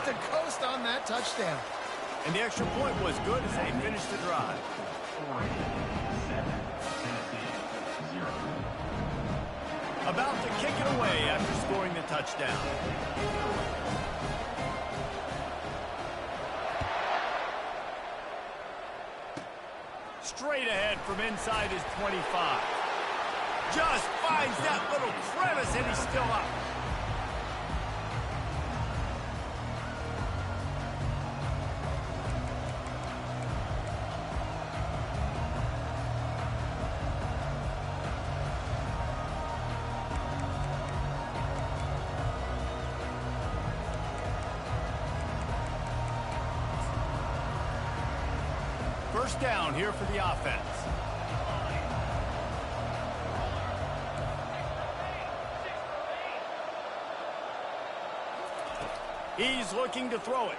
to coast on that touchdown. And the extra point was good as they finished the drive. About to kick it away after scoring the touchdown. Straight ahead from inside his 25. Just finds that little crevice and he's still up. First down here for the offense. He's looking to throw it.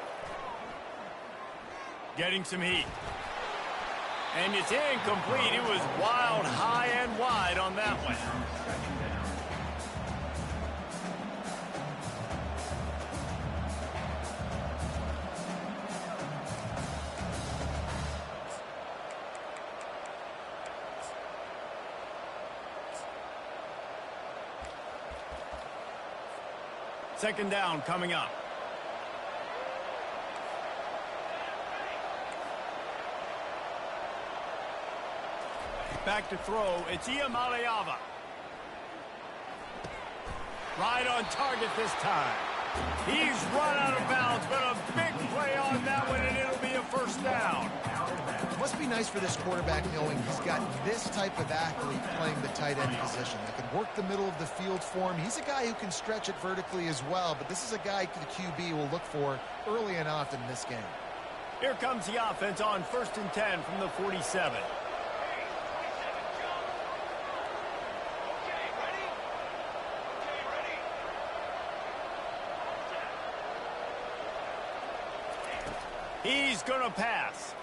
Getting some heat. And it's incomplete. It was wild, high, and wide on that one. Second down coming up. Back to throw. It's Ncaa25. Right on target this time. He's run out of bounds, but a big play on that one, and it'll be a first down. Must be nice for this quarterback knowing he's got this type of athlete playing the tight end position that can work the middle of the field for him. He's a guy who can stretch it vertically as well, but this is a guy the QB will look for early and often in this game. Here comes the offense on 1st and 10 from the 47. He's going to pass.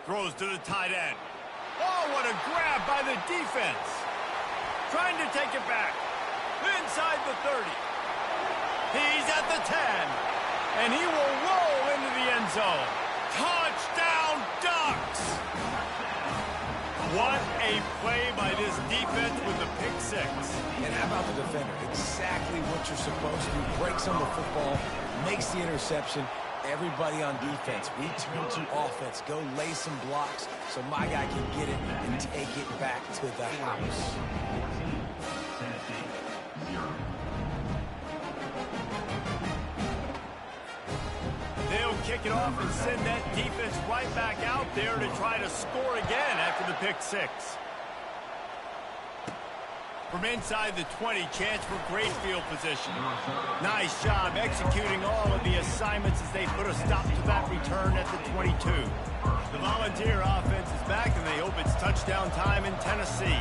Throws to the tight end. Oh, what a grab by the defense. Trying to take it back. Inside the 30. He's at the 10. And he will roll into the end zone. Touchdown Ducks! What a play by this defense with the pick six. And how about the defender? Exactly what you're supposed to do. Breaks on the football, makes the interception. Everybody on defense, we turn to offense. Go lay some blocks so my guy can get it and take it back to the house. They'll kick it off and send that defense right back out there to try to score again after the pick six. From inside the 20, chance for great field position. Nice job executing all of the assignments as they put a stop to that return at the 22. The Volunteer offense is back, and they hope it's touchdown time in Tennessee.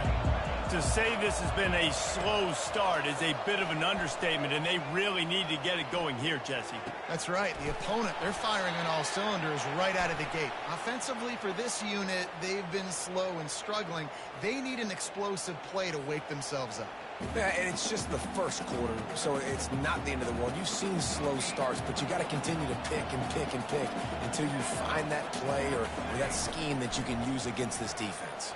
To say this has been a slow start is a bit of an understatement, and they really need to get it going here, Jesse. That's right. The opponent, they're firing on all cylinders right out of the gate. Offensively, for this unit, they've been slow and struggling. They need an explosive play to wake themselves up. Yeah, and it's just the first quarter, so it's not the end of the world. You've seen slow starts, but you got to continue to pick and pick and pick until you find that play or that scheme that you can use against this defense.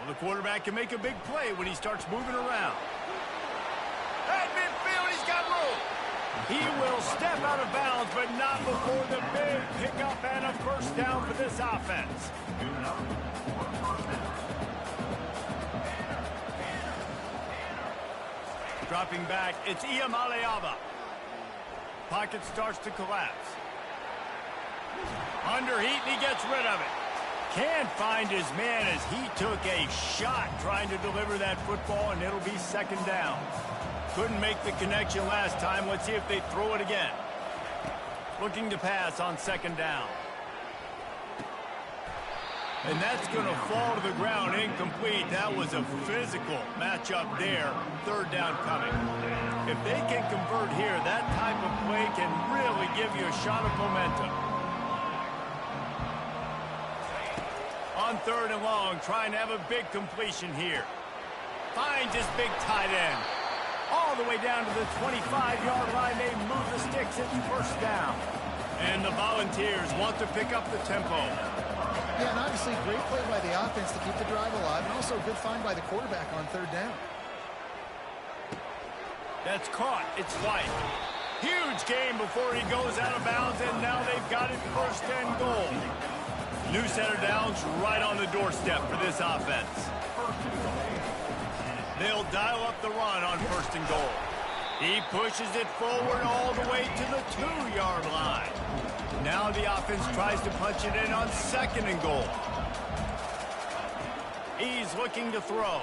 Well, the quarterback can make a big play when he starts moving around. At midfield, he's got room. He will step out of bounds, but not before the big pickup and a first down for this offense. Dropping back, it's Ncaa25. Pocket starts to collapse. Under heat, and he gets rid of it. Can't find his man as he took a shot trying to deliver that football, and it'll be second down. Couldn't make the connection last time. Let's see if they throw it again. Looking to pass on second down. And that's going to fall to the ground incomplete. That was a physical matchup there. Third down coming. If they can convert here, that type of play can really give you a shot of momentum. On 3rd and long, trying to have a big completion here. Finds his big tight end. All the way down to the 25-yard line. They move the sticks. It's 1st down. And the Volunteers want to pick up the tempo. Yeah, and obviously great play by the offense to keep the drive alive, and also a good find by the quarterback on 3rd down. That's caught. It's White. Huge game before he goes out of bounds, and now they've got it 1st and goal. New center downs right on the doorstep for this offense. They'll dial up the run on 1st and goal. He pushes it forward all the way to the 2-yard line. Now the offense tries to punch it in on 2nd and goal. He's looking to throw.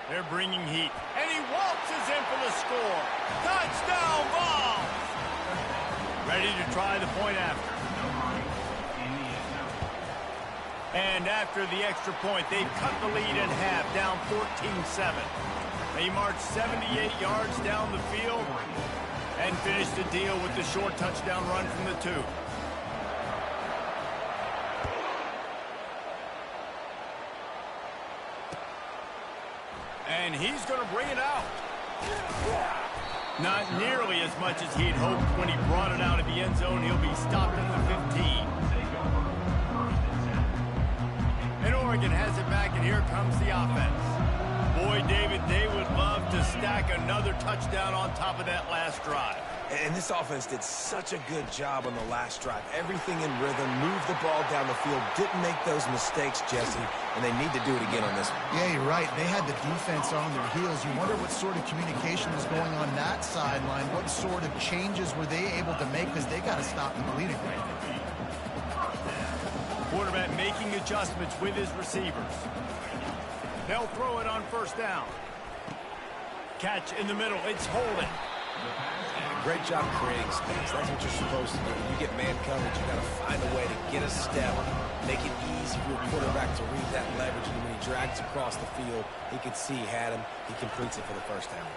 They're bringing heat. And he waltzes in for the score. Touchdown, Vols! Ready to try the point after. And after the extra point, they've cut the lead in half, down 14-7. They march 78 yards down the field and finish the deal with the short touchdown run from the 2. And he's going to bring it out. Not nearly as much as he'd hoped when he brought it out of the end zone. He'll be stopped at the 15. And Oregon has it back, and here comes the offense. Boy, David, they would love to stack another touchdown on top of that last drive. And this offense did such a good job on the last drive. Everything in rhythm, moved the ball down the field, didn't make those mistakes, Jesse, and they need to do it again on this one. Yeah, you're right. They had the defense on their heels. You wonder what sort of communication was going on that sideline. What sort of changes were they able to make, because they got to stop the bleeding right now. Quarterback making adjustments with his receivers. They'll throw it on 1st down. Catch in the middle. It's holding. Great job creating space. That's what you're supposed to do. When you get man coverage, you got to find a way to get a step, make it easy for your quarterback to read that leverage. And when he drags across the field, he could see he had him. He completes it for the 1st down.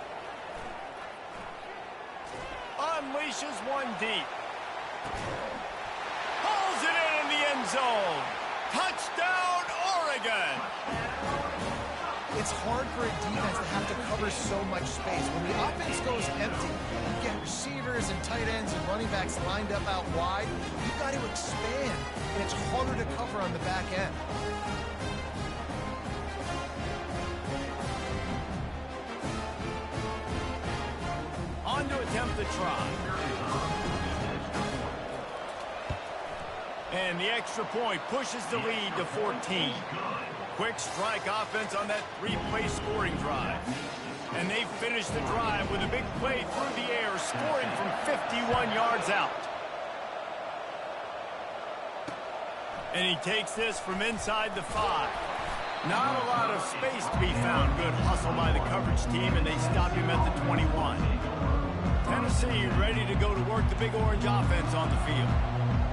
Unleashes one deep. Pulls it in the end zone. Touchdown, Oregon! It's hard for a defense to have to cover so much space. When the offense goes empty, you get receivers and tight ends and running backs lined up out wide. You've got to expand, and it's harder to cover on the back end. On to attempt the try. And the extra point pushes the lead to 14. Quick strike offense on that 3-play scoring drive. And they finish the drive with a big play through the air, scoring from 51 yards out. And he takes this from inside the 5. Not a lot of space to be found. Good hustle by the coverage team, and they stop him at the 21. Tennessee ready to go to work the Big Orange offense on the field.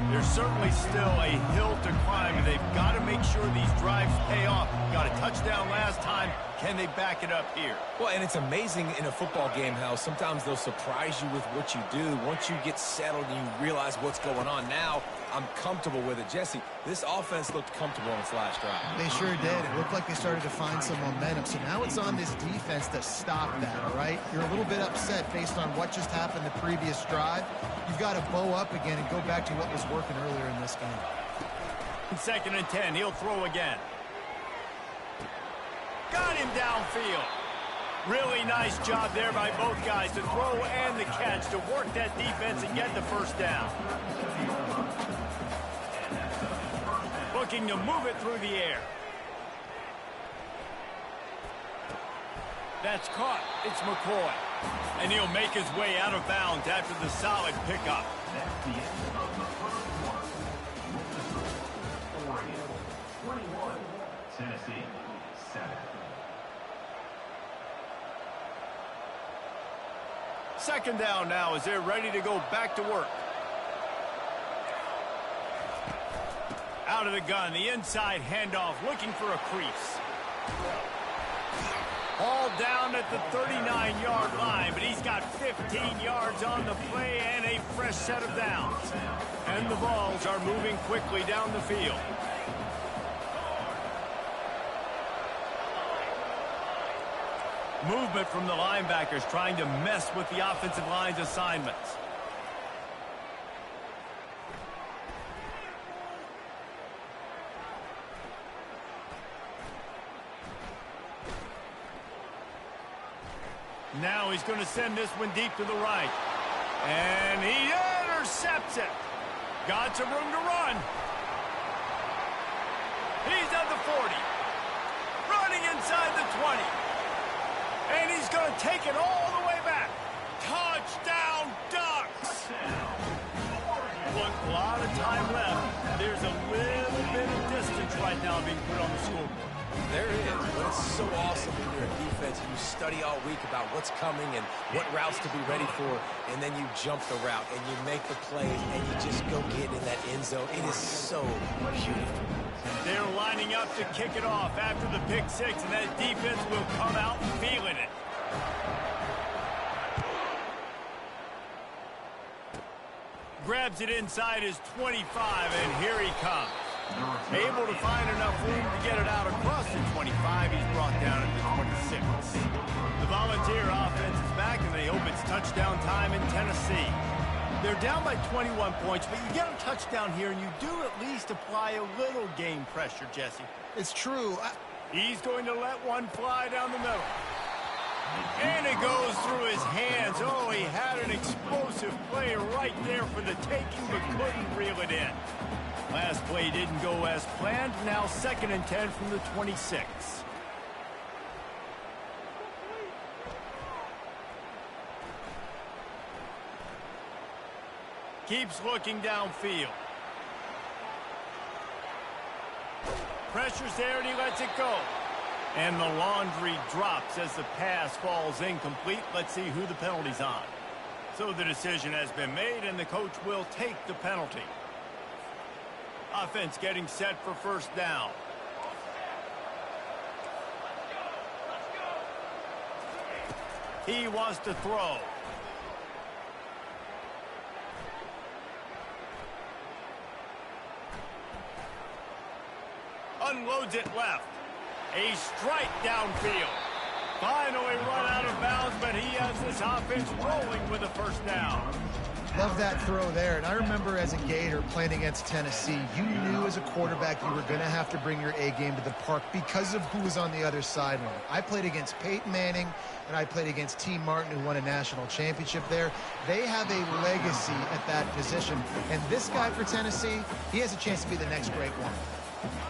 There's certainly still a hill to climb, and they've got to make sure these drives pay off. Got a touchdown last time. Can they back it up here? Well, and it's amazing in a football game how sometimes they'll surprise you with what you do. Once you get settled and you realize what's going on, now I'm comfortable with it. Jesse, this offense looked comfortable on its last drive. They sure did. It looked like they started to find some momentum. So now it's on this defense to stop that, all right? You're a little bit upset based on what just happened the previous drive. You've got to bow up again and go back to what was working earlier in this game. 2nd and 10. He'll throw again. Got him downfield. Really nice job there by both guys to throw and the catch to work that defense and get the 1st down. Looking to move it through the air. That's caught. It's McCoy. And he'll make his way out of bounds after the solid pickup. Tennessee, 7. Second down now as they're ready to go back to work. Out of the gun, the inside handoff, looking for a crease. All down at the 39-yard line, but he's got 15 yards on the play and a fresh set of downs. And the balls are moving quickly down the field. Movement from the linebackers trying to mess with the offensive line's assignments. Now he's going to send this one deep to the right. And he intercepts it. Got some room to run. He's at the 40. Running inside the 20. And he's going to take it all the way back. Touchdown, Ducks! Look, a lot of time left. There's a little bit of distance right now being put on the scoreboard. There is, but it's so awesome when you're a defense and you study all week about what's coming and what routes to be ready for, and then you jump the route and you make the plays and you just go get in that end zone. It is so beautiful. They're lining up to kick it off after the pick six, and that defense will come out feeling it. Grabs it inside his 25, and here he comes. Able to find enough room to get it out across the 25. He's brought down at the 26. The Volunteer offense is back, and they hope it's touchdown time in Tennessee. They're down by 21 points, but you get a touchdown here, and you do at least apply a little game pressure, Jesse. It's true. He's going to let one fly down the middle. And it goes through his hands. Oh, he had an explosive play right there for the taking, but couldn't reel it in. Last play didn't go as planned. Now 2nd and 10 from the 26. Keeps looking downfield. Pressure's there, and he lets it go. And the laundry drops as the pass falls incomplete. Let's see who the penalty's on. So the decision has been made, and the coach will take the penalty. Offense getting set for first down. He wants to throw. Unloads it left. A strike downfield. Finally run out of bounds, but he has this offense rolling with a first down. Love that throw there. And I remember as a Gator playing against Tennessee, you knew as a quarterback you were going to have to bring your A game to the park because of who was on the other sideline. I played against Peyton Manning, and I played against T. Martin, who won a national championship there. They have a legacy at that position. And this guy for Tennessee, he has a chance to be the next great one.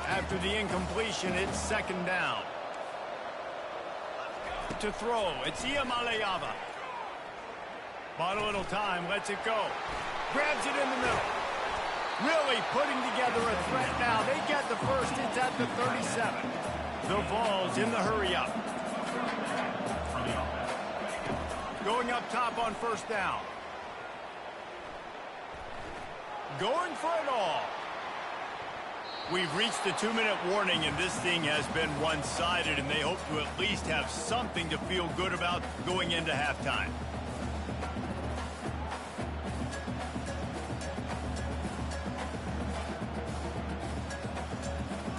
After the incompletion, it's 2nd down. To throw, it's Ncaa25. Bought a little time, lets it go. Grabs it in the middle. Really putting together a threat now. They get the first, it's at the 37. The Vols in the hurry-up. Going up top on first down. Going for it all. We've reached the 2-minute warning, and this thing has been one-sided, and they hope to at least have something to feel good about going into halftime.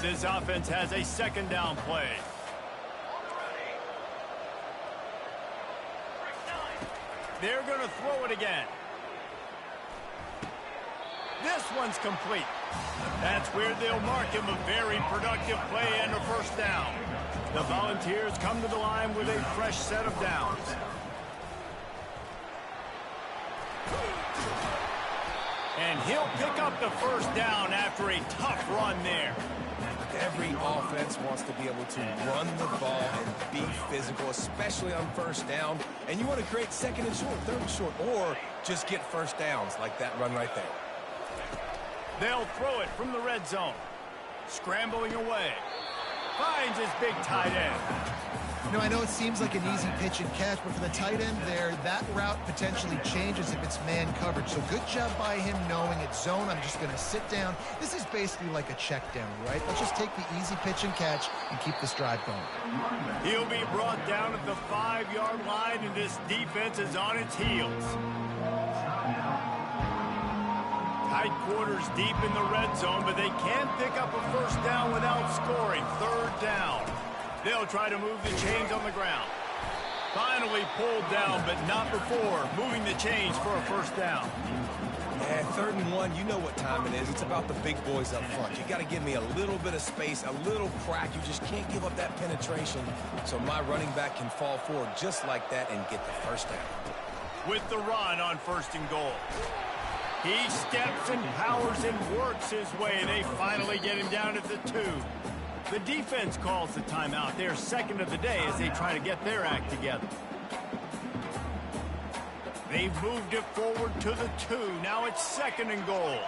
This offense has a 2nd down play. They're going to throw it again. This one's complete. That's where they'll mark him a very productive play and a first down. The Volunteers come to the line with a fresh set of downs. And he'll pick up the first down after a tough run there. Every offense wants to be able to run the ball and be physical, especially on first down. And you want to create 2nd and short, 3rd and short, or just get first downs like that run right there. They'll throw it from the red zone. Scrambling away. Finds his big tight end. You know, I know it seems like an easy pitch and catch, but for the tight end there, that route potentially changes if it's man coverage. So good job by him knowing it's zone. I'm just going to sit down. This is basically like a check down, right? Let's just take the easy pitch and catch and keep this drive going. He'll be brought down at the 5-yard line, and this defense is on its heels. Tight quarters deep in the red zone, but they can't pick up a first down without scoring. Third down. They'll try to move the chains on the ground. Finally pulled down, but not before moving the chains for a first down. Yeah, 3rd and 1, you know what time it is. It's about the big boys up front. You got to give me a little bit of space, a little crack. You just can't give up that penetration. So my running back can fall forward just like that and get the first down. With the run on 1st and goal. He steps and powers and works his way. They finally get him down at the 2. The defense calls the timeout. They're 2nd of the day as they try to get their act together. They've moved it forward to the 2. Now it's 2nd and goal.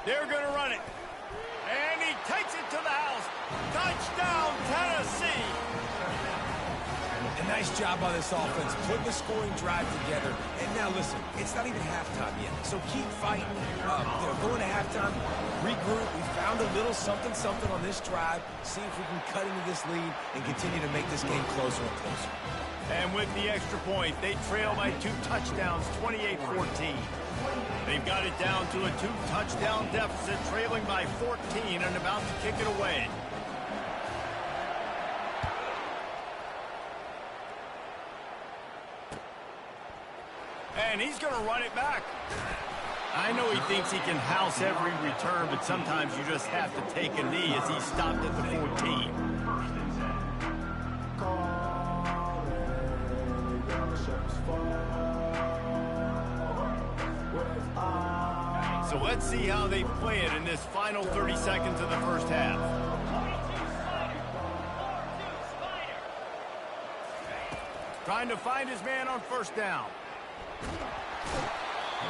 They're going to run it. And he takes it to the house. Touchdown, Tennessee. A nice job by this offense, putting the scoring drive together. And now listen, it's not even halftime yet, so keep fighting. Going to halftime, regroup. We found a little something on this drive. See if we can cut into this lead and continue to make this game closer and closer. And with the extra point, they trail by 2 touchdowns, 28-14. They've got it down to a 2-touchdown deficit, trailing by 14 and about to kick it away. And he's going to run it back. I know he thinks he can house every return, but sometimes you just have to take a knee as he stopped at the 14. So let's see how they play it in this final 30 seconds of the first half. Trying to find his man on 1st down.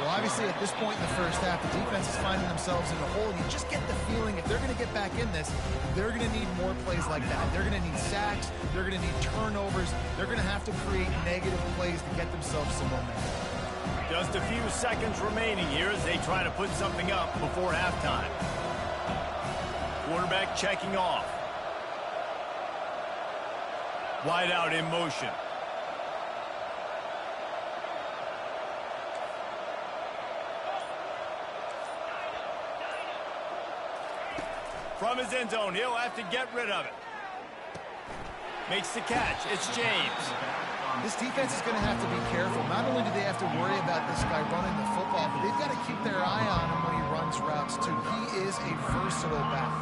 Well, obviously, at this point in the first half, the defense is finding themselves in a hole. You just get the feeling if they're going to get back in this, they're going to need more plays like that. They're going to need sacks. They're going to need turnovers. They're going to have to create negative plays to get themselves some momentum. Just a few seconds remaining here as they try to put something up before halftime. Quarterback checking off. Wide out in motion. From his end zone, he'll have to get rid of it. Makes the catch. It's James. This defense is going to have to be careful. Not only do they have to worry about this guy running the football, but they've got to keep their eye on him when he runs routes, too. He is a versatile back.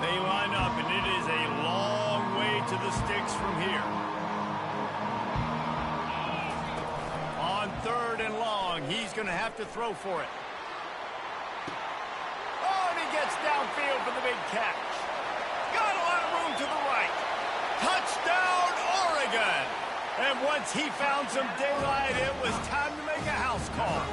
They line up, and it is a long way to the sticks from here. On 3rd and long, he's going to have to throw for it. Oh, and he gets downfield for the big catch. Got a lot of room to the right. Touchdown, Oregon! And once he found some daylight, it was time to make a house call.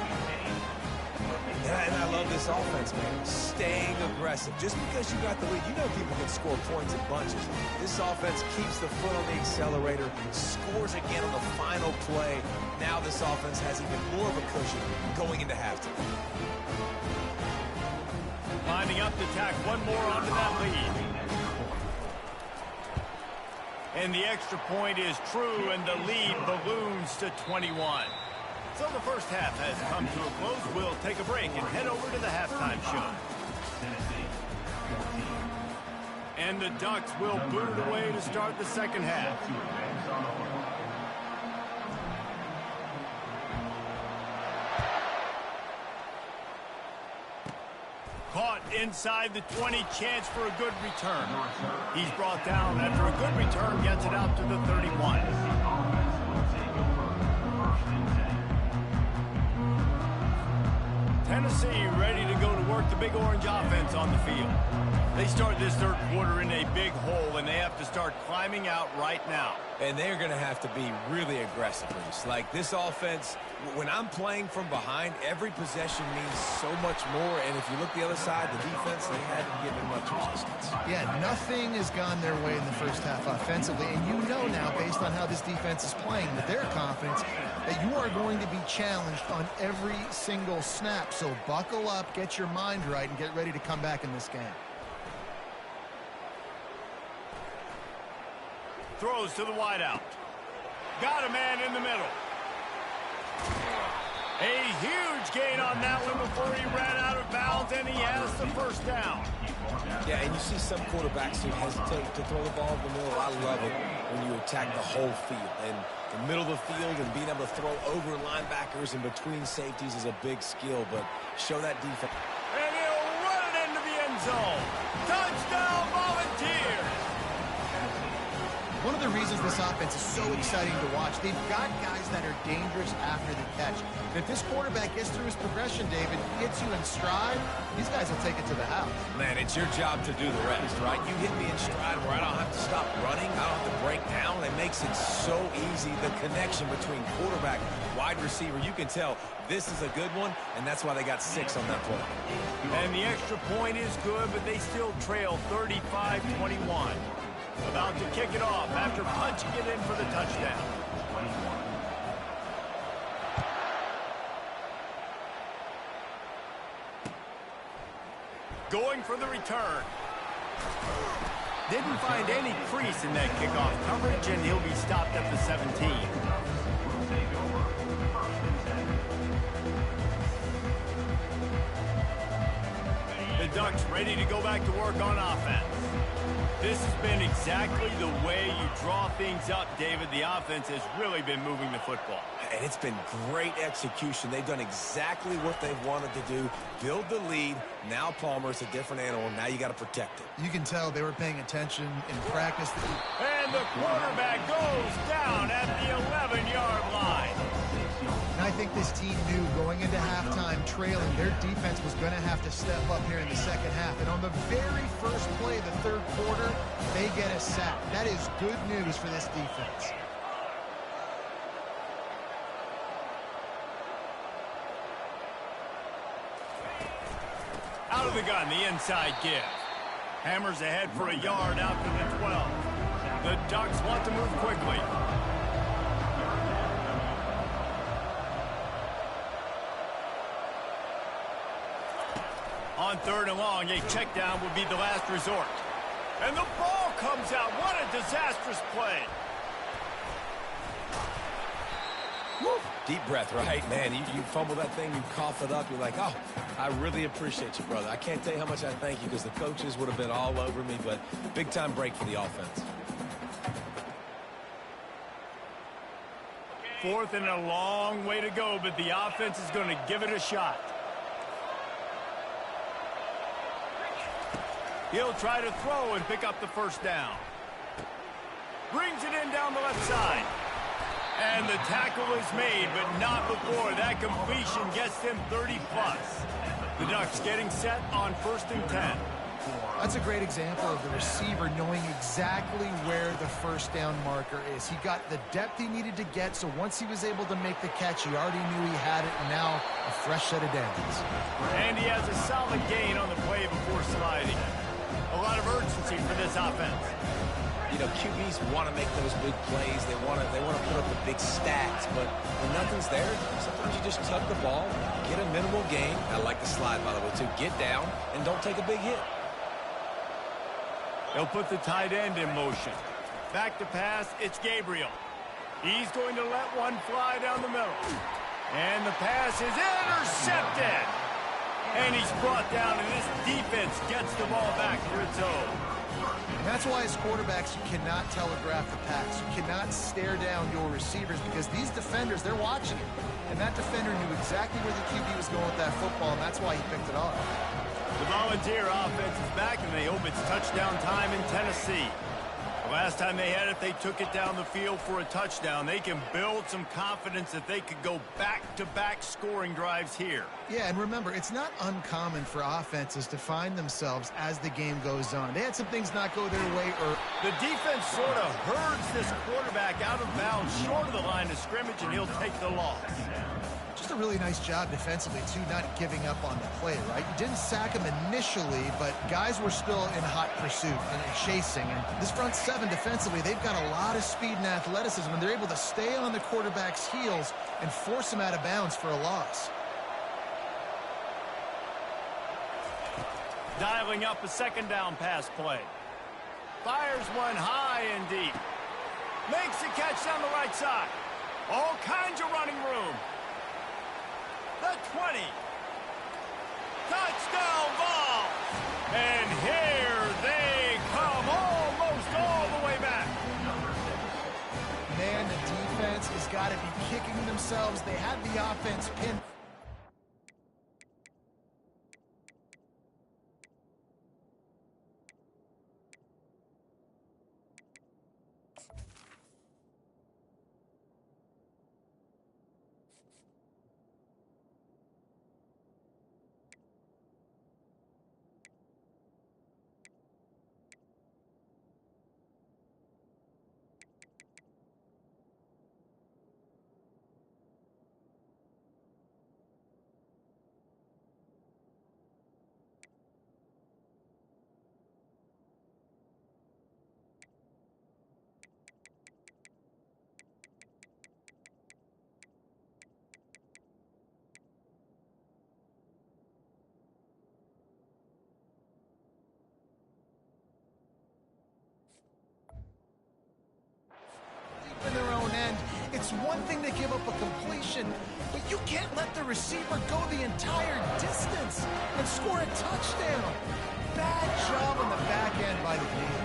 Yeah, and I love this offense, man. Staying aggressive. Just because you got the lead, you know people can score points in bunches. This offense keeps the foot on the accelerator, scores again on the final play. Now this offense has even more of a cushion going into halftime. Lining up to tack one more onto that lead. And the extra point is true, and the lead balloons to 21. So the first half has come to a close. We'll take a break and head over to the halftime show. And the Ducks will boot it away to start the second half. Caught inside the 20, chance for a good return. He's brought down after a good return, gets it out to the 31. Tennessee ready to go to work the Big Orange offense on the field. They start this third quarter in a big hole, and they have to start climbing out right now. And they're going to have to be really aggressive. Like this offense, when I'm playing from behind, every possession means so much more. And if you look the other side, the defense, they haven't given much resistance. Yeah, nothing has gone their way in the first half offensively. And you know now, based on how this defense is playing, with their confidence, that you are going to be challenged on every single snap. So buckle up, get your mind right, and get ready to come back in this game. throws to the wideout. Got a man in the middle. A huge gain on that one before he ran out of bounds, and he has the first down. Yeah, and you see some quarterbacks who hesitate to throw the ball in the middle. I love it when you attack the whole field. And the middle of the field and being able to throw over linebackers and between safeties is a big skill, but show that defense. And he'll run it into the end zone. Touchdown, Volunteers! One of the reasons this offense is so exciting to watch, they've got guys that are dangerous after the catch. If this quarterback gets through his progression, David, hits you in stride, these guys will take it to the house. Man, it's your job to do the rest, right? You hit me in stride where I don't have to stop running, I don't have to break down. It makes it so easy, the connection between quarterback, wide receiver. You can tell this is a good one, and that's why they got 6 on that play. And the extra point is good, but they still trail 35-21. About to kick it off after punching it in for the touchdown. Going for the return. Didn't find any crease in that kickoff coverage, and he'll be stopped at the 17. The Ducks ready to go back to work on offense. This has been exactly the way you draw things up, David. The offense has really been moving the football. And it's been great execution. They've done exactly what they've wanted to do. Build the lead. Now Palmer's a different animal. Now you got to protect it. You can tell they were paying attention in practice. And the quarterback goes down at the 11-yard line. And I think this team knew going into halftime trailing, their defense was going to have to step up here in the second half. And on the very first play of the third quarter, they get a sack. That is good news for this defense. Out of the gun, the inside give. Hammers ahead for a yard out to the 12. The Ducks want to move quickly. On 3rd and long, a check down would be the last resort. And the ball comes out. What a disastrous play. Woo. Deep breath, right? Man, you fumble that thing, you cough it up, you're like, oh, I really appreciate you, brother. I can't tell you how much I thank you because the coaches would have been all over me, but big-time break for the offense. 4th and a long way to go, but the offense is going to give it a shot. He'll try to throw and pick up the first down. Brings it in down the left side. And the tackle is made, but not before that completion gets them 30+. The Ducks getting set on 1st and 10. That's a great example of the receiver knowing exactly where the first down marker is. He got the depth he needed to get, so once he was able to make the catch, he already knew he had it, and now a fresh set of downs. And he has a solid gain on the play before sliding. A lot of urgency for this offense. You know, QBs want to make those big plays. They want to put up the big stats, but when nothing's there, sometimes you just tuck the ball, get a minimal gain. I like the slide, by the way, too. Get down and don't take a big hit. They'll put the tight end in motion. Back to pass, it's Gabriel. He's going to let one fly down the middle. And the pass is intercepted. And he's brought down, and this defense gets the ball back for its own. And that's why as quarterbacks, you cannot telegraph the pass. You cannot stare down your receivers because these defenders, they're watching it. And that defender knew exactly where the QB was going with that football, and that's why he picked it off. The Volunteer offense is back, and they hope it's touchdown time in Tennessee. The last time they had it, they took it down the field for a touchdown. They can build some confidence that they could go back-to-back scoring drives here. Yeah, and remember, it's not uncommon for offenses to find themselves as the game goes on. They had some things not go their way. The defense sort of herds this quarterback out of bounds short of the line of scrimmage, and he'll take the loss. Just a really nice job defensively, too, not giving up on the play, right? You didn't sack him initially, but guys were still in hot pursuit and chasing. And this front seven defensively, they've got a lot of speed and athleticism, and they're able to stay on the quarterback's heels and force him out of bounds for a loss. Dialing up a 2nd down pass play. Fires one high and deep. Makes the catch down the right side. All kinds of running room. The 20. Touchdown ball. And here they come, almost all the way back. Man, the defense has got to be kicking themselves. They had the offense pinned. In their own end. It's one thing to give up a completion, but you can't let the receiver go the entire distance and score a touchdown. Bad job on the back end by the team.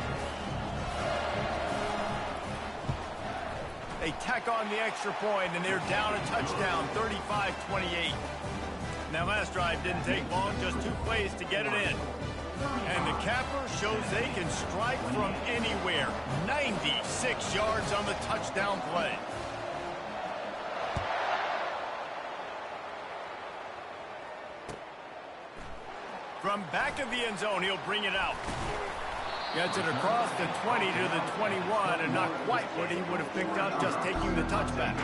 They tack on the extra point, and they're down a touchdown, 35-28. Now, last drive didn't take long, just 2 plays to get it in. And the capper shows they can strike from anywhere. 96 yards on the touchdown play. From back of the end zone, he'll bring it out. Gets it across the 20 to the 21, and not quite what he would have picked up just taking the touchback.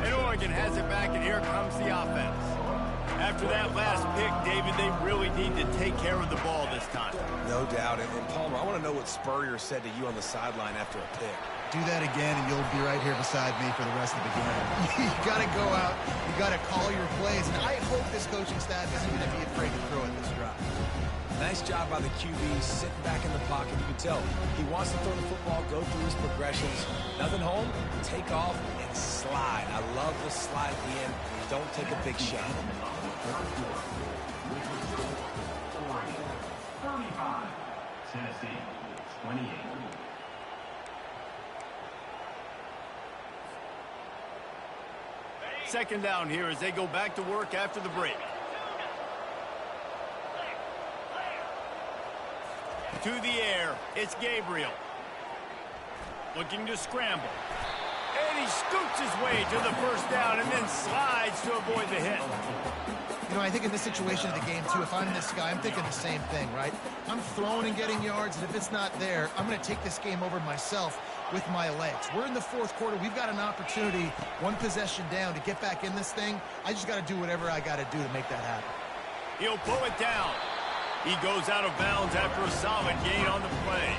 And Oregon has it back, and here comes the offense. After that last pick, David, they really need to take care of the ball this time. No doubt. And Palmer, I want to know what Spurrier said to you on the sideline after a pick. Do that again, and you'll be right here beside me for the rest of the game. You got to go out. You got to call your plays. And I hope this coaching staff isn't going to be afraid to throw it this drive. Nice job by the QB, sitting back in the pocket. You can tell he wants to throw the football, go through his progressions. Nothing home, take off, and slide. I love the slide at the end. Don't take a big shot. 35. Tennessee, 28. Second down here as they go back to work after the break. To the air, it's Gabriel. Looking to scramble. And he scoots his way to the first down and then slides to avoid the hit. You know, I think in this situation of the game, too, if I'm this guy, I'm thinking the same thing, right? I'm throwing and getting yards, and if it's not there, I'm going to take this game over myself with my legs. We're in the fourth quarter. We've got an opportunity, one possession down, to get back in this thing. I just got to do whatever I got to do to make that happen. He'll pull it down. He goes out of bounds after a solid gain on the play.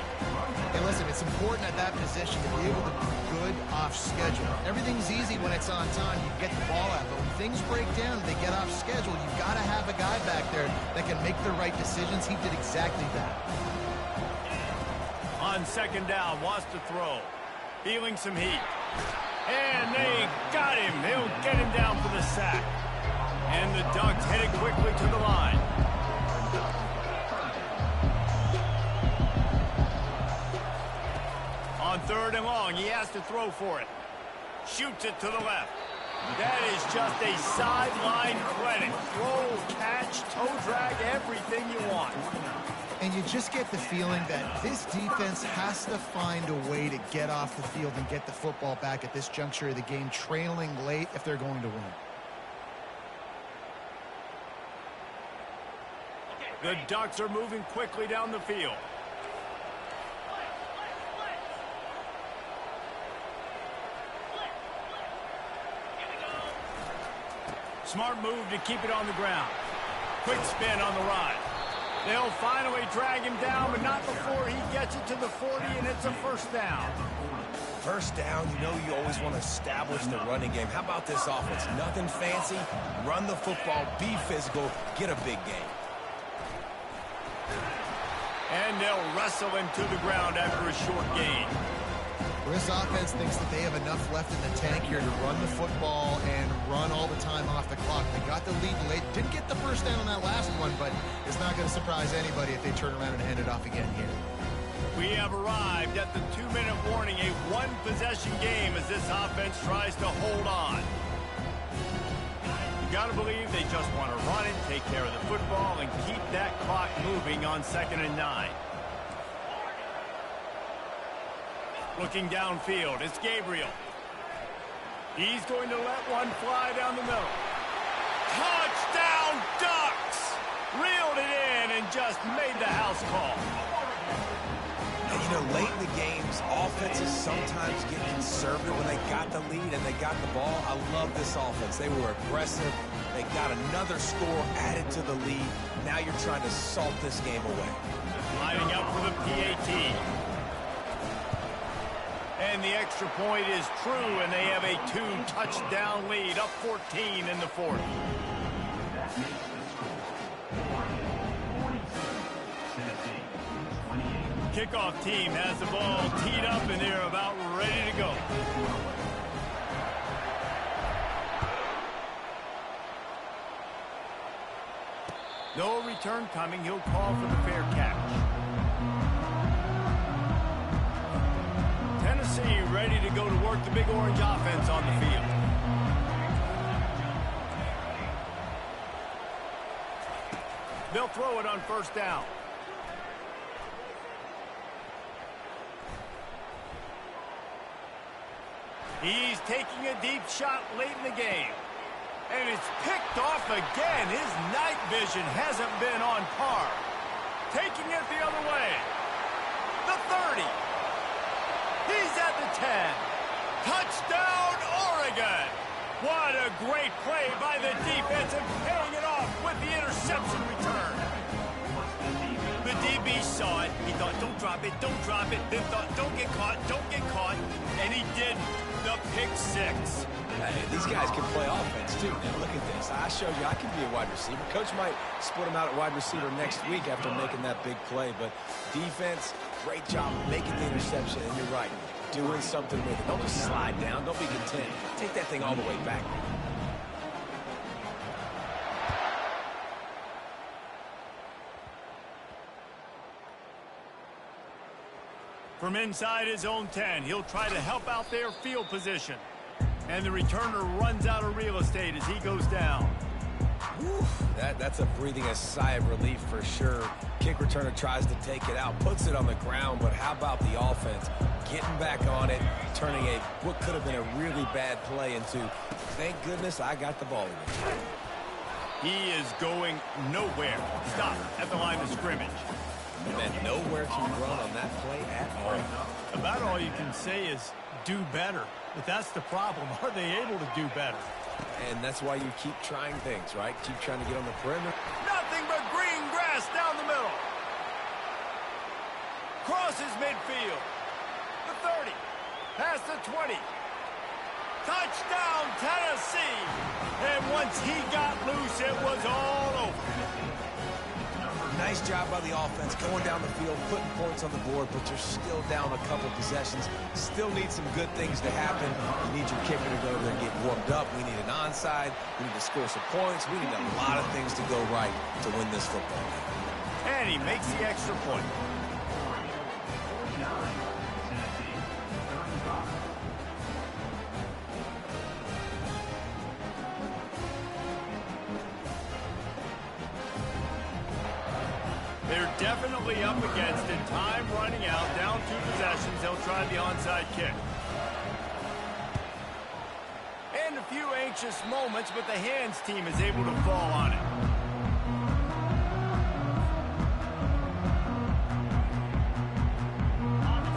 Hey, listen, it's important at that position to be able to be good off schedule. Everything's easy when it's on time. You get the ball out. But when things break down and they get off schedule, you've got to have a guy back there that can make the right decisions. He did exactly that. On second down, wants to throw. Feeling some heat. And they got him. They'll get him down for the sack. And the Ducks headed quickly to the line. On third and long, he has to throw for it. Shoots it to the left. That is just a sideline credit. Throw, catch, toe drag, everything you want. And you just get the feeling that this defense has to find a way to get off the field and get the football back at this juncture of the game, trailing late if they're going to win. The Ducks are moving quickly down the field. Smart move to keep it on the ground. Quick spin on the ride. They'll finally drag him down, but not before he gets it to the 40, and it's a first down. First down, you know you always want to establish the running game. How about this offense? Nothing fancy. Run the football, be physical, get a big game. And they'll wrestle him to the ground after a short gain. This offense thinks that they have enough left in the tank here to run the football and run all the time off the clock. They got the lead late. Didn't get the first down on that last one, but it's not going to surprise anybody if they turn around and hand it off again here. We have arrived at the 2-minute warning, a one-possession game as this offense tries to hold on. You got to believe they just want to run it, take care of the football, and keep that clock moving on 2nd and 9. Looking downfield, it's Gabriel. He's going to let one fly down the middle. Touchdown, Ducks! Reeled it in and just made the house call. And, you know, late in the games, offenses sometimes get conservative when they got the lead and they got the ball. I love this offense. They were aggressive. They got another score added to the lead. Now you're trying to salt this game away. Lining up for the PAT. And the extra point is true, and they have a 2-touchdown lead, up 14 in the 4th. Kickoff team has the ball teed up, and they're about ready to go. No return coming. He'll call for the fair catch. Tennessee ready to go to work the Big Orange offense on the field. They'll throw it on 1st down. He's taking a deep shot late in the game. And it's picked off again. His night vision hasn't been on par. Taking it the other way. The 30. He's at the 10. Touchdown, Oregon. What a great play by the defense and paying it off with the interception return. The DB saw it. He thought, don't drop it, don't drop it. Then thought, don't get caught, don't get caught. And he did the pick 6. Hey, these guys can play offense, too. Now, look at this. I showed you I can be a wide receiver. Coach might split him out at wide receiver next week after making that big play. But defense, great job making the interception. And you're right, doing something with it. Don't just slide down. Don't be content. Take that thing all the way back. From inside his own 10, he'll try to help out their field position. And the returner runs out of real estate as he goes down. Whew, that's a breathing a sigh of relief for sure. Kick returner tries to take it out, puts it on the ground, but how about the offense getting back on it, turning what could have been a really bad play into, thank goodness I got the ball again. He is going nowhere. Stop at the line of scrimmage. And nowhere to run on that play at all. About all you can say is do better. But that's the problem. Are they able to do better? And that's why you keep trying things, right? Keep trying to get on the perimeter. Nothing but green grass down the middle. Crosses midfield. The 30. Past the 20. Touchdown, Tennessee. And once he got loose, it was all over. Nice job by the offense going down the field, putting points on the board, but you're still down a couple possessions. Still need some good things to happen. You need your kicker to go there and get warmed up. We need an onside. We need to score some points. We need a lot of things to go right to win this football game. And he makes the extra point. They're definitely up against it. Time running out. Down 2 possessions. They'll try the onside kick. And a few anxious moments, but the hands team is able to fall on it.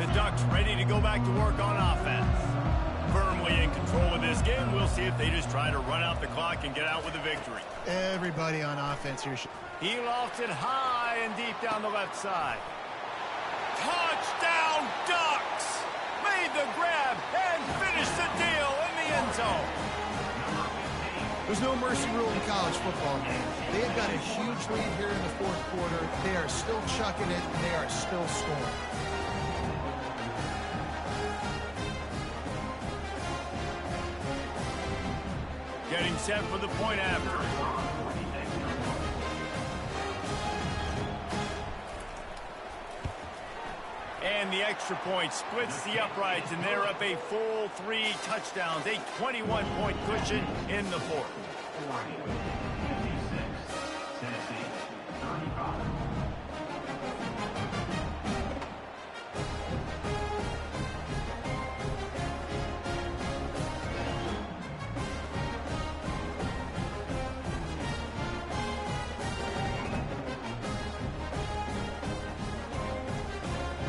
The Ducks ready to go back to work on offense. Firmly in control of this game. We'll see if they just try to run out the clock and get out with a victory. Everybody on offense here. He lofts it high and deep down the left side. Touchdown, Ducks! Made the grab and finished the deal in the end zone. There's no mercy rule in college football, man. They've got a huge lead here in the fourth quarter. They are still chucking it, and they are still scoring. Getting set for the point after. And the extra point splits the uprights, and they're up a full 3 touchdowns, a 21-point cushion in the fourth. 56, Tennessee, 35.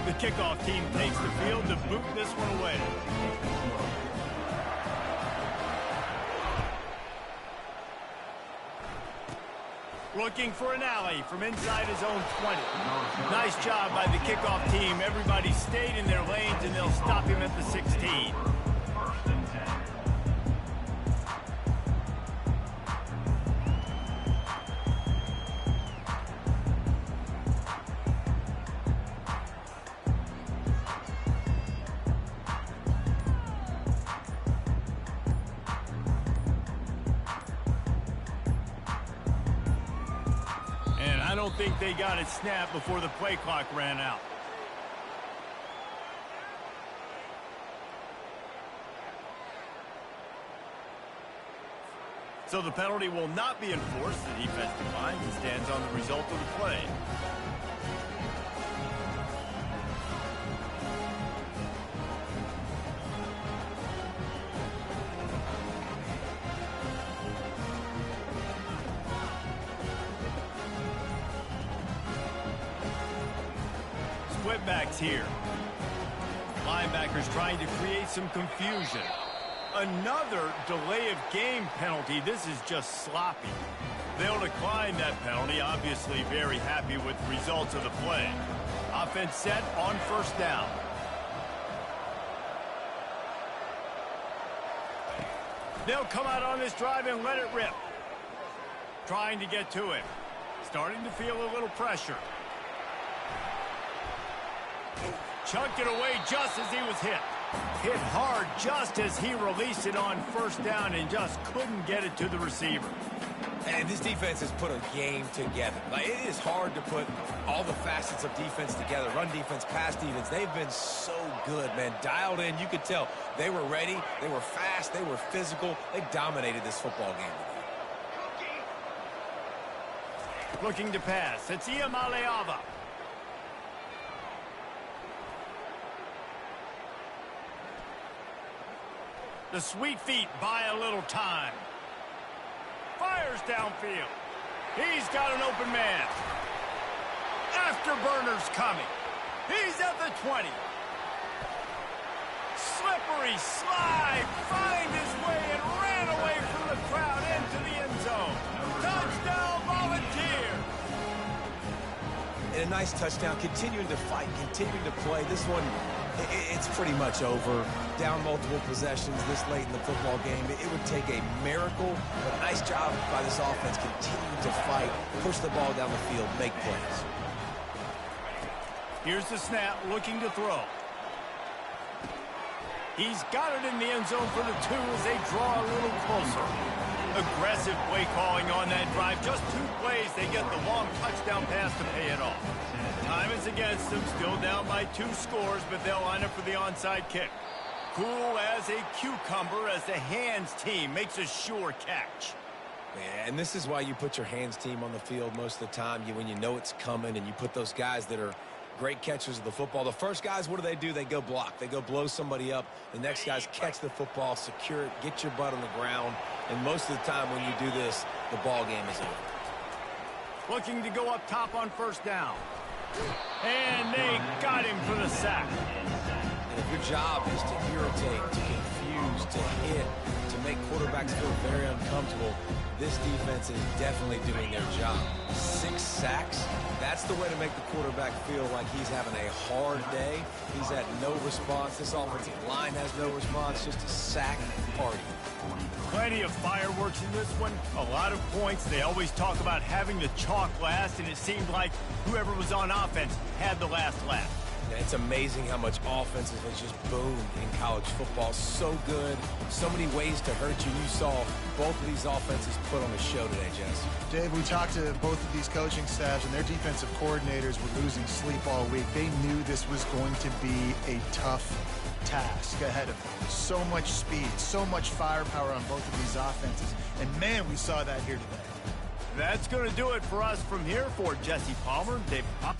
The kickoff team takes the field to boot this one away. Looking for an alley from inside his own 20. Nice job by the kickoff team. Everybody stayed in their lanes, and they'll stop him at the 16. First and 10. I don't think they got it snapped before the play clock ran out. So the penalty will not be enforced. The defense declines and stands on the result of the play. Backs here. Linebackers trying to create some confusion. Another delay of game penalty. This is just sloppy. They'll decline that penalty. Obviously very happy with the results of the play. Offense set on first down. They'll come out on this drive and let it rip. Trying to get to it. Starting to feel a little pressure. Chunked it away just as he was hit. Hit hard just as he released it on first down and just couldn't get it to the receiver. And this defense has put a game together. Like, it is hard to put all the facets of defense together. Run defense, pass defense. They've been so good, man. Dialed in. You could tell they were ready. They were fast. They were physical. They dominated this football game today. Looking to pass. It's Ncaa25. The sweet feet buy a little time. Fires downfield. He's got an open man. Afterburner's coming. He's at the 20. Slippery slide. Find his way and ran away from the crowd into the end zone. Touchdown, Volunteer. And a nice touchdown. Continuing to fight. Continuing to play. This one, it's pretty much over. Down multiple possessions this late in the football game. It would take a miracle, but a nice job by this offense continuing to fight, push the ball down the field, make plays. Here's the snap, looking to throw. He's got it in the end zone for the 2 as they draw a little closer. Aggressive play calling on that drive. Just 2 plays, they get the long touchdown pass to pay it off. Time is against them, still down by 2 scores, but they'll line up for the onside kick. Cool as a cucumber as the hands team makes a sure catch. Yeah, and this is why you put your hands team on the field most of the time. When you know it's coming, and you put those guys that are great catchers of the football. The first guys, what do? They go block. They go blow somebody up. The next guys catch the football, secure it, get your butt on the ground. And most of the time when you do this, the ball game is over. Looking to go up top on first down. And they got him for the sack. And if your job is to irritate, to confuse, to hit, to make quarterbacks feel very uncomfortable, this defense is definitely doing their job. 6 6 sacks. That's the way to make the quarterback feel like he's having a hard day. He's had no response. This offensive line has no response, just a sack party. Plenty of fireworks in this one, a lot of points. They always talk about having the chalk last, and it seemed like whoever was on offense had the last laugh. Yeah, it's amazing how much offense has just boomed in college football. So good, so many ways to hurt you. You saw both of these offenses put on a show today, Jess. Dave, we talked to both of these coaching staffs, and their defensive coordinators were losing sleep all week. They knew this was going to be a tough task ahead of them. So much speed, so much firepower on both of these offenses. And, man, we saw that here today. That's going to do it for us from here. For Jesse Palmer, Dave Pop.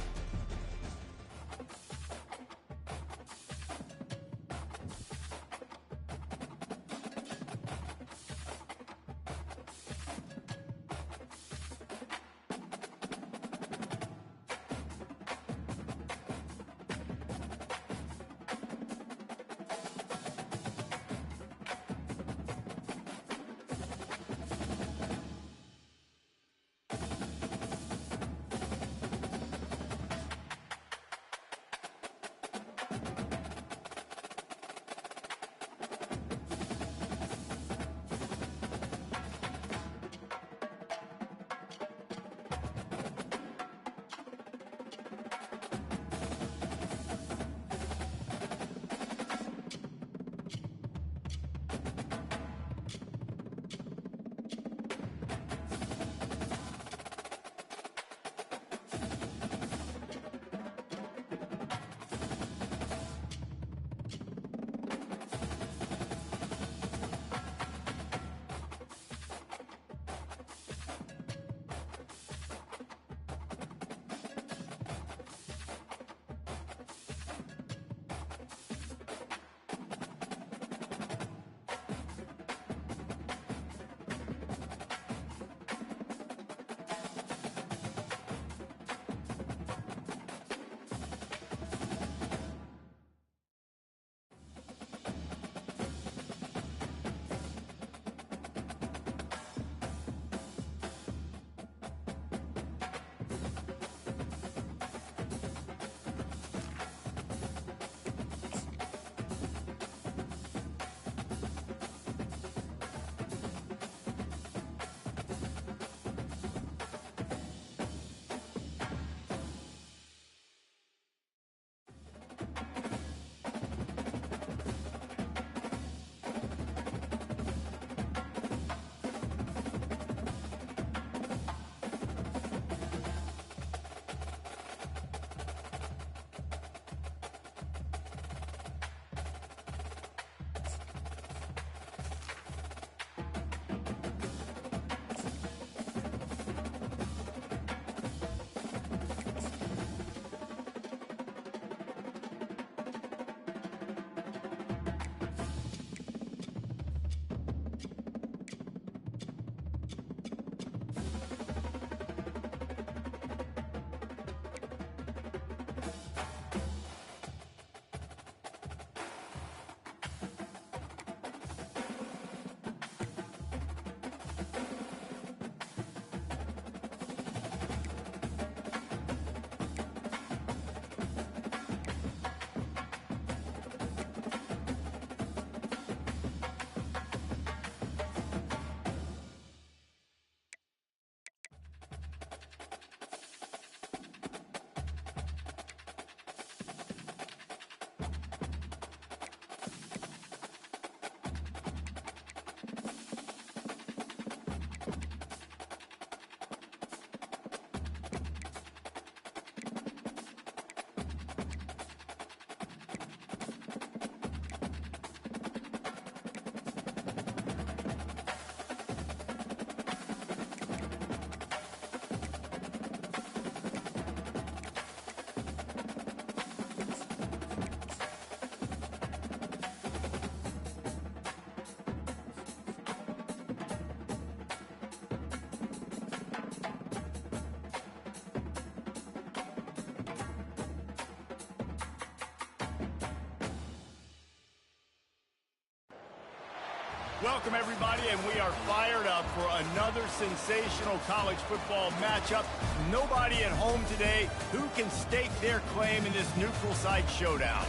Welcome, everybody, and we are fired up for another sensational college football matchup. Nobody at home today who can stake their claim in this neutral site showdown.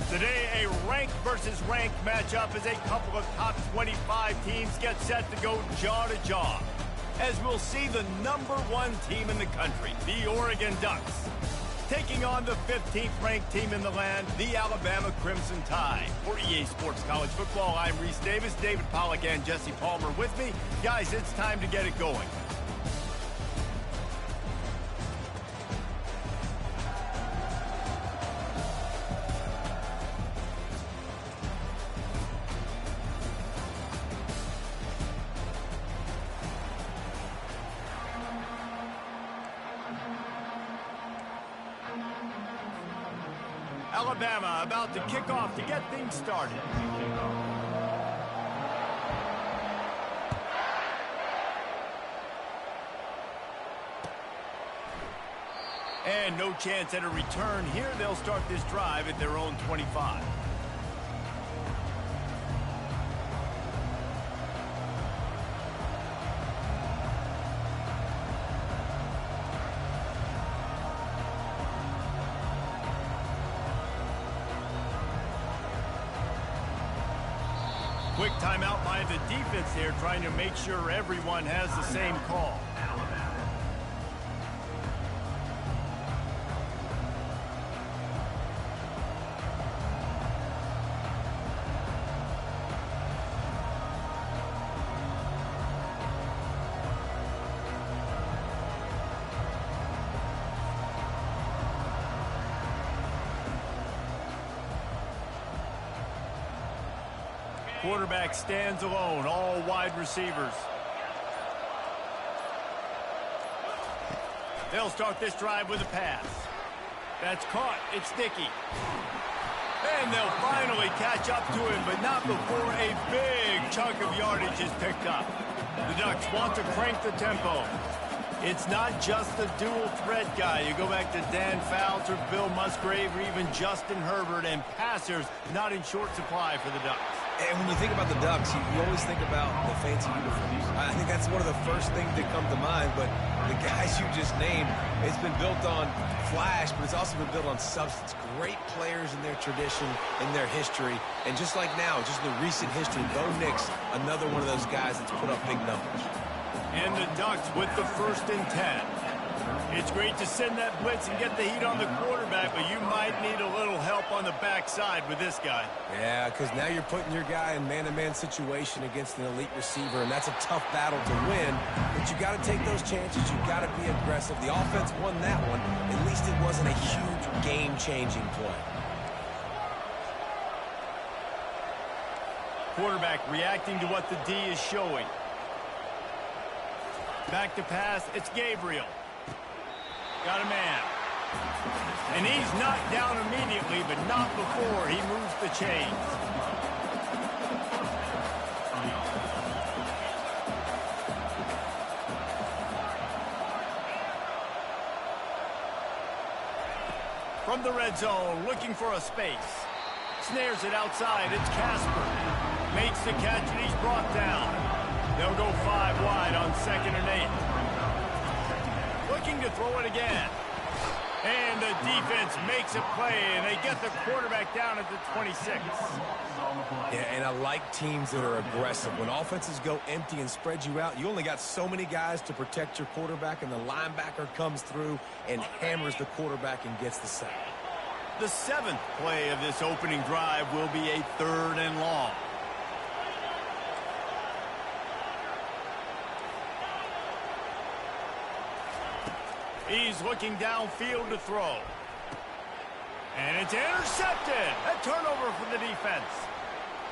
Today, a rank versus rank matchup as a couple of top 25 teams get set to go jaw to jaw. As we'll see the #1 team in the country, the Oregon Ducks, taking on the 15th ranked team in the land, the Alabama Crimson Tide. For EA Sports College Football, I'm Reese Davis, David Pollack, and Jesse Palmer with me. Guys, it's time to get it going. Alabama about to kick off to get things started. And no chance at a return here. They'll start this drive at their own 25. Quick timeout by the defense here, trying to make sure everyone has the same call. Quarterback stands alone, all wide receivers. They'll start this drive with a pass. That's caught. It's Dickey. And they'll finally catch up to him, but not before a big chunk of yardage is picked up. The Ducks want to crank the tempo. It's not just the dual threat guy. You go back to Dan Fouts or Bill Musgrave or even Justin Herbert, and passers not in short supply for the Ducks. And when you think about the Ducks, you always think about the fancy uniforms. I think that's one of the first things that come to mind, but the guys you just named, it's been built on flash, but it's also been built on substance. Great players in their tradition, in their history, and just like now, just the recent history, Bo Nix, another one of those guys that's put up big numbers. And the Ducks with the 1st and 10. It's great to send that blitz and get the heat on the quarterback, but you might need a little help on the backside with this guy. Yeah, because now you're putting your guy in man-to-man situation against an elite receiver, and that's a tough battle to win. But you got to take those chances. You got to be aggressive. The offense won that one. At least it wasn't a huge game-changing play. Quarterback reacting to what the D is showing. Back to pass. It's Gabriel. Got a man. And he's knocked down immediately, but not before he moves the chains. From the red zone, looking for a space. Snares it outside. It's Casper. Makes the catch, and he's brought down. They'll go 5 wide on 2nd and 8. Looking to throw it again. And the defense makes a play, and they get the quarterback down at the 26. Yeah, and I like teams that are aggressive. When offenses go empty and spread you out, you only got so many guys to protect your quarterback, and the linebacker comes through and hammers the quarterback and gets the sack. The 7th play of this opening drive will be a 3rd and long. He's looking downfield to throw. And it's intercepted. A turnover for the defense.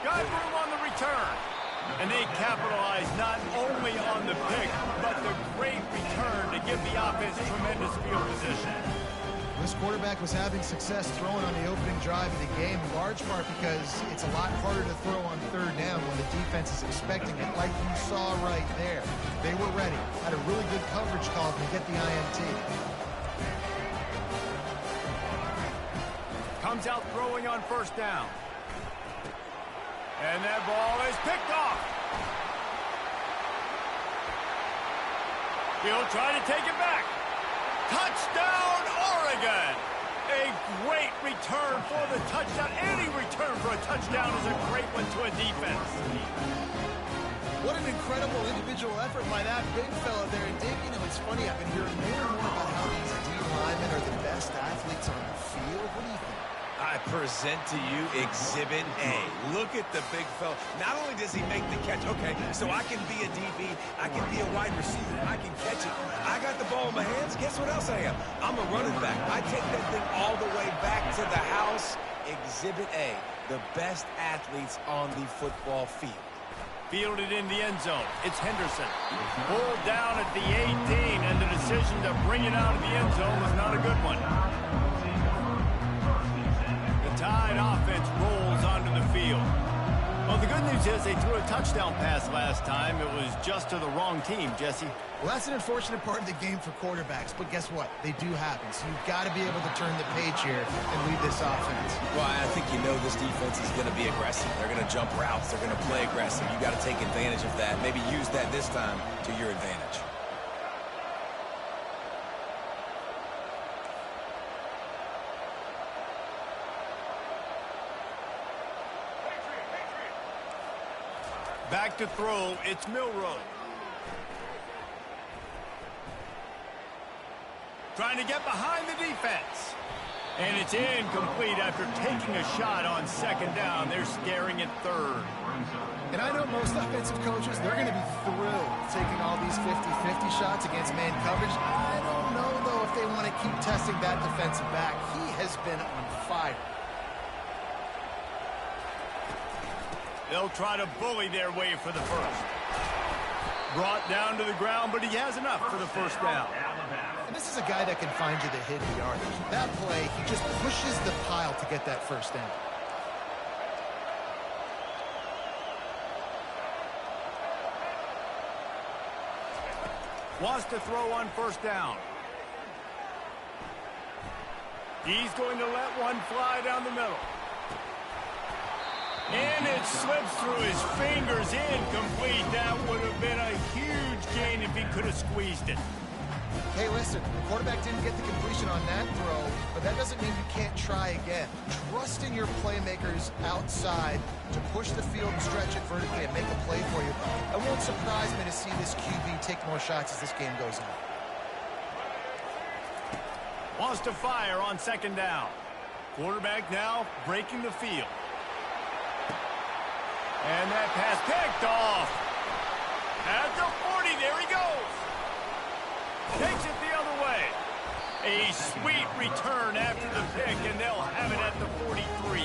Got room on the return. And they capitalize not only on the pick, but the great return to give the offense tremendous field position. This quarterback was having success throwing on the opening drive of the game, in large part because it's a lot harder to throw on 3rd down when the defense is expecting it, like you saw right there. They were ready, had a really good coverage call to get the INT. Comes out throwing on 1st down. And that ball is picked off. He'll try to take it back. Touchdown, Oregon! A great return for the touchdown. Any return for a touchdown is a great one to a defense. What an incredible individual effort by that big fella there. And Dave, you know, it's funny, I've been hearing more and more about how these D linemen are the best athletes on the field. What do you think? I present to you Exhibit A. Look at the big fella. Not only does he make the catch, okay, so I can be a DB, I can be a wide receiver, I can catch it. I got the ball in my hands. Guess what else I am? I'm a running back. I take that thing all the way back to the house. Exhibit A, the best athletes on the football field. Fielded in the end zone. It's Henderson. Pulled down at the 18, and the decision to bring it out of the end zone was not a good one. The Tide offense rolls onto the field. Well, the good news is they threw a touchdown pass last time. It was just to the wrong team, Jesse. Well, that's an unfortunate part of the game for quarterbacks, but guess what? They do happen, so you've got to be able to turn the page here and lead this offense. Well, I think you know this defense is going to be aggressive. They're going to jump routes. They're going to play aggressive. You got to take advantage of that. Maybe use that this time to your advantage. Back to throw, it's Milroe. Trying to get behind the defense. And it's incomplete after taking a shot on second down. They're scaring at third. And I know most offensive coaches, they're going to be thrilled taking all these 50-50 shots against man coverage. I don't know, though, if they want to keep testing that defensive back. He has been on fire. They'll try to bully their way for the first. Brought down to the ground, but he has enough for the first down. And this is a guy that can find you the hidden yardage. That play, he just pushes the pile to get that first down. Wants to throw on first down. He's going to let one fly down the middle. And it slips through his fingers, incomplete. That would have been a huge gain if he could have squeezed it. Hey, listen, the quarterback didn't get the completion on that throw, but that doesn't mean you can't try again. Trust in your playmakers outside to push the field and stretch it vertically and make a play for you. It won't surprise me to see this QB take more shots as this game goes on. Wants to fire on second down. Quarterback now breaking the field. And that pass picked off. At the 40, there he goes. Takes it the other way. A sweet return after the pick, and they'll have it at the 43.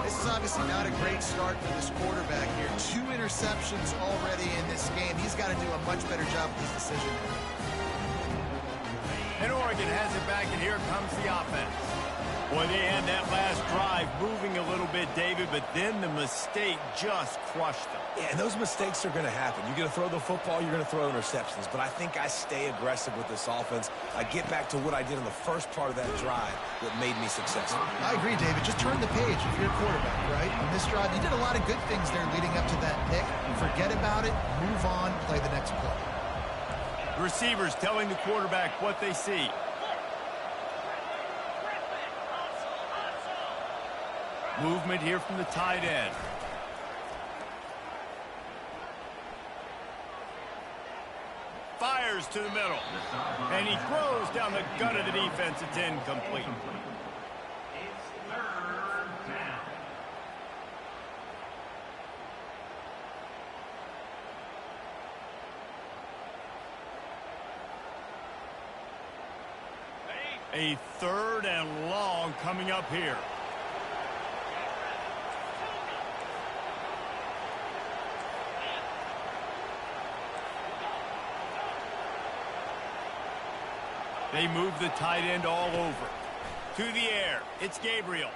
This is obviously not a great start for this quarterback here. 2 interceptions already in this game. He's got to do a much better job with his decision. And Oregon has it back, and here comes the offense. Boy, they had that last drive moving a little bit, David, but then the mistake just crushed them. Yeah, and those mistakes are going to happen. You're going to throw the football, you're going to throw interceptions. But I think I stay aggressive with this offense. I get back to what I did in the first part of that drive that made me successful. I agree, David. Just turn the page if you're a quarterback, right? On this drive, you did a lot of good things there leading up to that pick. Forget about it, move on, play the next play. Receivers telling the quarterback what they see. Movement here from the tight end. Fires to the middle. And he throws down the gut of the defense. It's incomplete. It's third down. A third and long coming up here. They move the tight end all over. To the air. It's Gabriel.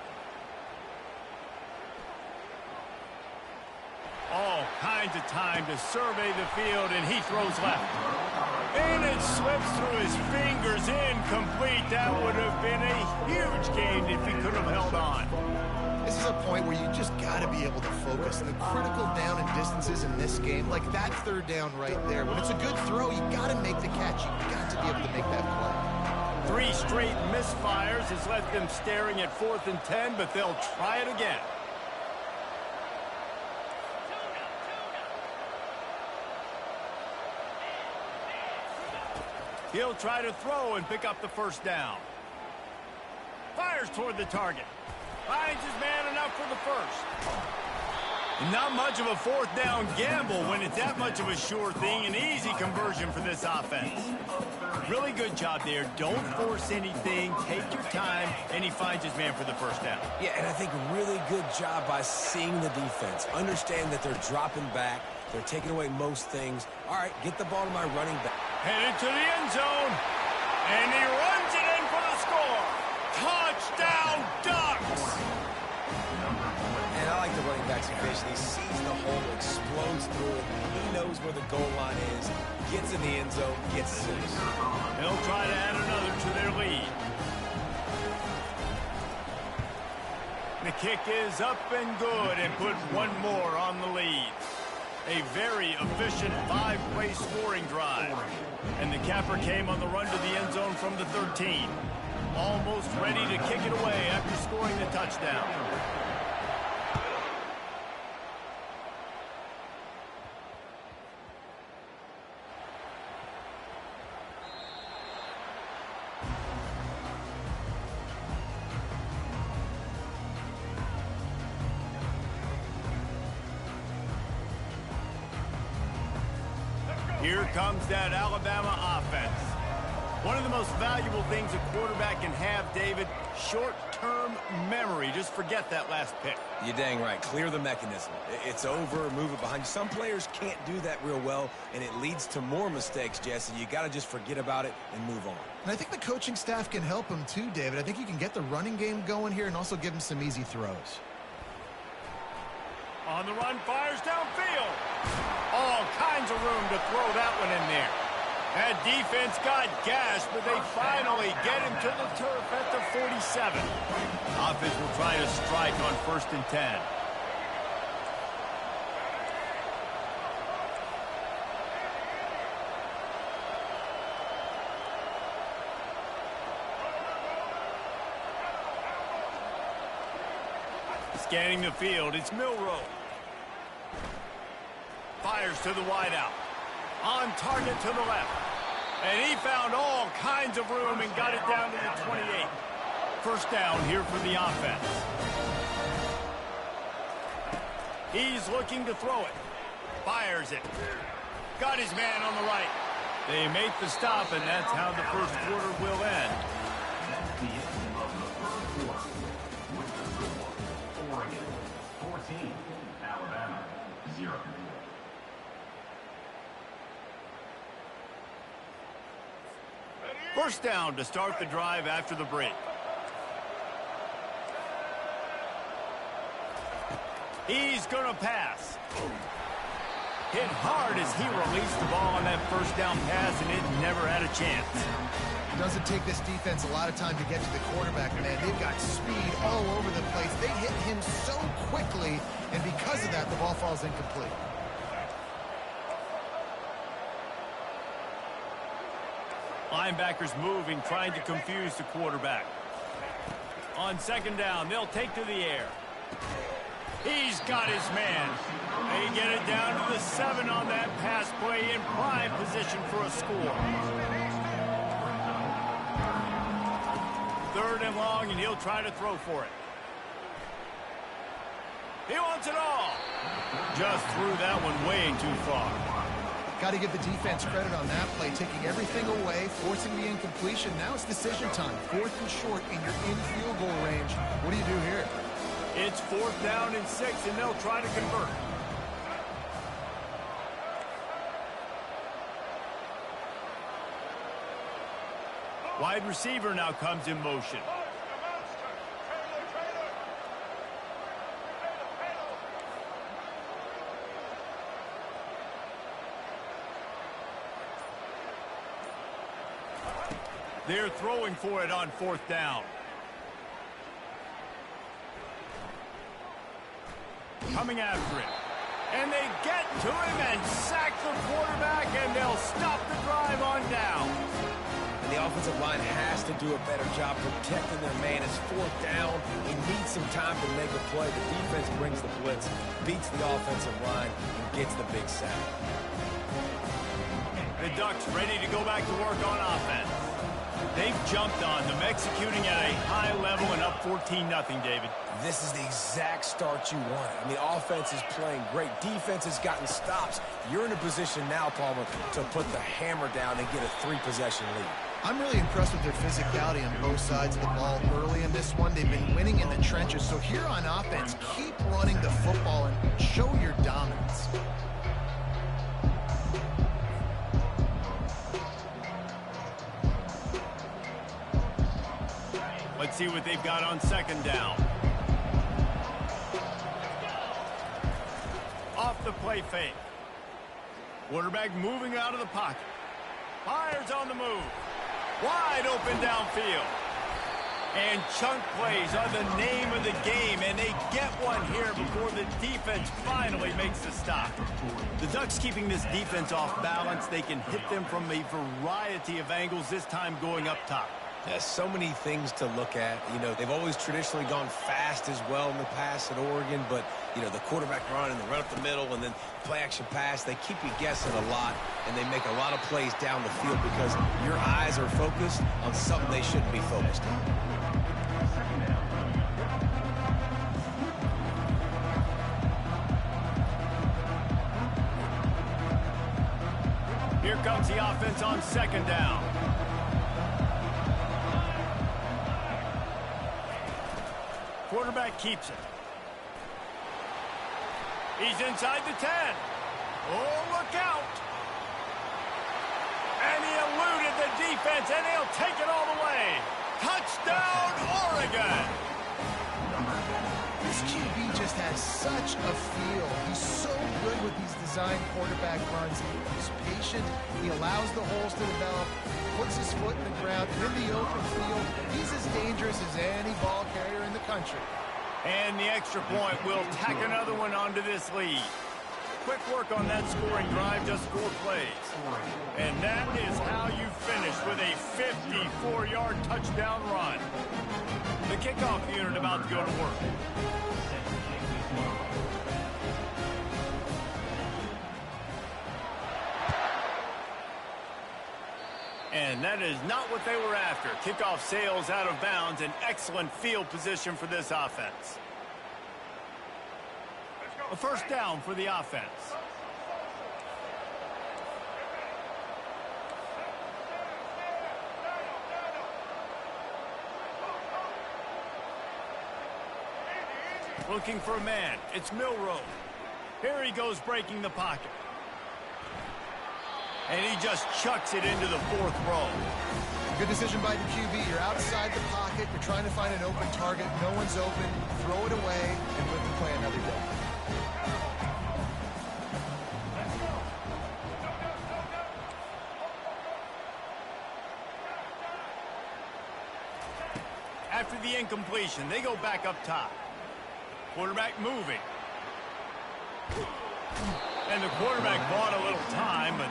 All kinds of time to survey the field, and he throws left. And it slips through his fingers, incomplete. That would have been a huge gain if he could have held on. This is a point where you just got to be able to focus. The critical down and distances in this game, like that third down right there. When it's a good throw, you got to make the catch. You got to be able to make that play. 3 straight misfires has left them staring at 4th and 10, but they'll try it again. He'll try to throw and pick up the first down. Fires toward the target. Finds his man enough for the first. Not much of a 4th down gamble when it's that much of a sure thing. An easy conversion for this offense. Really good job there. Don't force anything. Take your time. And he finds his man for the first down. Yeah, and I think really good job by seeing the defense. Understand that they're dropping back. They're taking away most things. All right, get the ball to my running back. Headed to the end zone. And he runs it in for the score. Touchdown, Ducks! And I like the running back's vision. He sees the hole, explodes through it. He knows where the goal line is, gets in the end zone, gets 6. They'll try to add another to their lead. The kick is up and good and put one more on the lead. A very efficient 5-play scoring drive. And the capper came on the run to the end zone from the 13. Almost ready to kick it away after scoring the touchdown. Here comes that Alabama offense. One of the most valuable things a quarterback can have, David, short-term memory. Just forget that last pick. You're dang right. Clear the mechanism. It's over, move it behind you. Some players can't do that real well, and it leads to more mistakes, Jesse. You got to just forget about it and move on. And I think the coaching staff can help him too, David. I think you can get the running game going here and also give him some easy throws. On the run, fires downfield. All kinds of room to throw that one in there. That defense got gashed, but they finally get him to the turf at the 47. Offense will try to strike on 1st and 10. Scanning the field, it's Milroe. Fires to the wideout. On target to the left. And he found all kinds of room and got it down to the 28. First down here for the offense. He's looking to throw it. Fires it. Got his man on the right. They make the stop, and that's how the first quarter will end. The end of the first quarter. With the score, Oregon 14, Alabama 0. First down to start the drive after the break. He's going to pass. Hit hard as he released the ball on that first down pass, and it never had a chance. It doesn't take this defense a lot of time to get to the quarterback, man. They've got speed all over the place. They hit him so quickly, and because of that, the ball falls incomplete. Linebackers moving, trying to confuse the quarterback. On second down, they'll take to the air. He's got his man. They get it down to the 7 on that pass play in prime position for a score. 3rd and long, and he'll try to throw for it. He wants it all. Just threw that one way too far. Got to give the defense credit on that play, taking everything away, forcing the incompletion. Now it's decision time. 4th and short, and you're in field goal range. What do you do here? It's 4th down and 6, and they'll try to convert. Wide receiver now comes in motion. They're throwing for it on 4th down. coming after him. And they get to him and sack the quarterback, and they'll stop the drive on down. And the offensive line has to do a better job protecting their man. It's fourth down. He needs some time to make a play. The defense brings the blitz, beats the offensive line, and gets the big sack. The Ducks ready to go back to work on offense. They've jumped on them, executing at a high level and up 14-0, David. This is the exact start you want. I mean, offense is playing great. Defense has gotten stops. You're in a position now, Palmer, to put the hammer down and get a 3-possession lead. I'm really impressed with their physicality on both sides of the ball early in this one. They've been winning in the trenches. So here on offense, keep running the football and show your dominance. Let's see what they've got on second down. Off the play fake. Quarterback moving out of the pocket. Fires on the move. Wide open downfield. And chunk plays are the name of the game, and they get one here before the defense finally makes the stop. The Ducks keeping this defense off balance. They can hit them from a variety of angles, this time going up top. There's so many things to look at. You know, they've always traditionally gone fast as well in the past at Oregon, but, you know, the quarterback run and the run up the middle and then play-action pass, they keep you guessing a lot, and they make a lot of plays down the field because your eyes are focused on something they shouldn't be focused on. Here comes the offense on second down. Quarterback keeps it. He's inside the 10. Oh, look out. And he eluded the defense, and he'll take it all the way. Touchdown, Oregon. This QB just has such a feel. He's so good with these design quarterback runs. He's patient. He allows the holes to develop. Puts his foot in the ground. In the open field, he's as dangerous as any ball carrier in the country. And the extra point will tack another one onto this lead. Quick work on that scoring drive, just 4 plays. And that is how you finish with a 54-yard touchdown run. The kickoff unit about to go to work. And that is not what they were after. Kickoff sails out of bounds. An excellent field position for this offense. A first down for the offense. Looking for a man. It's Milroe. Here he goes breaking the pocket. And he just chucks it into the 4th row. Good decision by the QB. You're outside the pocket. You're trying to find an open target. No one's open. Throw it away and live to play another day. After the incompletion, they go back up top. Quarterback moving. And the quarterback bought a little time, but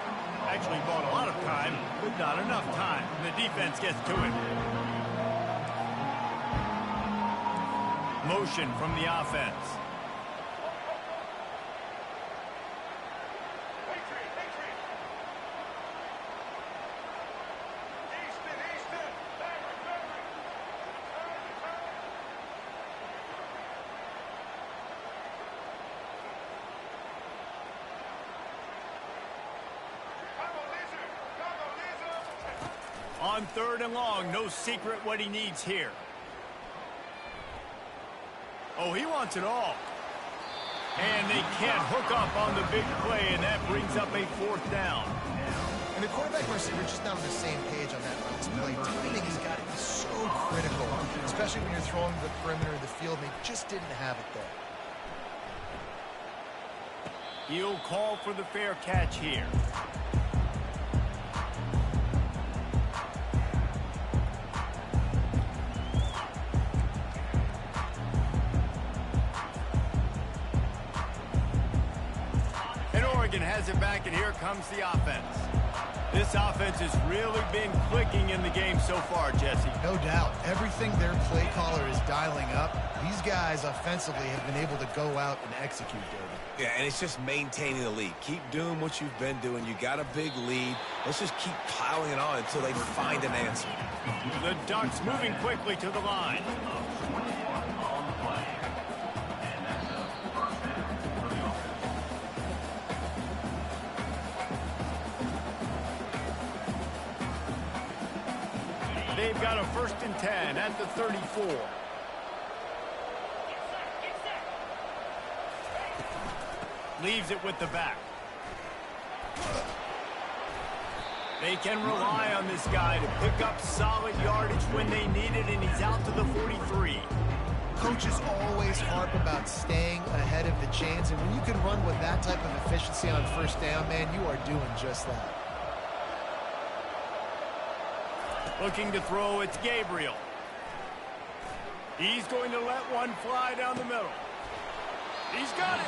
actually bought a lot of time, but not enough time. And the defense gets to it. Motion from the offense. On 3rd and long, no secret what he needs here. Oh, he wants it all. And they can't hook up on the big play, and that brings up a 4th down. And the quarterback and receiver just not on the same page on that last play. Timing has got to be so critical, especially when you're throwing to the perimeter of the field, and they just didn't have it there. He'll call for the fair catch here. has it back, and here comes the offense. This offense has really been clicking in the game so far, Jesse. No doubt. Everything their play caller is dialing up, these guys offensively have been able to go out and execute, David. Yeah, and it's just maintaining the lead. Keep doing what you've been doing. You got a big lead. Let's just keep piling it on until they find an answer. The Ducks moving quickly to the line. They've got a 1st and 10 at the 34. Leaves it with the back. They can rely on this guy to pick up solid yardage when they need it, and he's out to the 43. Coaches always harp about staying ahead of the chains, and when you can run with that type of efficiency on 1st down, man, you are doing just that. Looking to throw, it's Gabriel. He's going to let one fly down the middle. He's got it.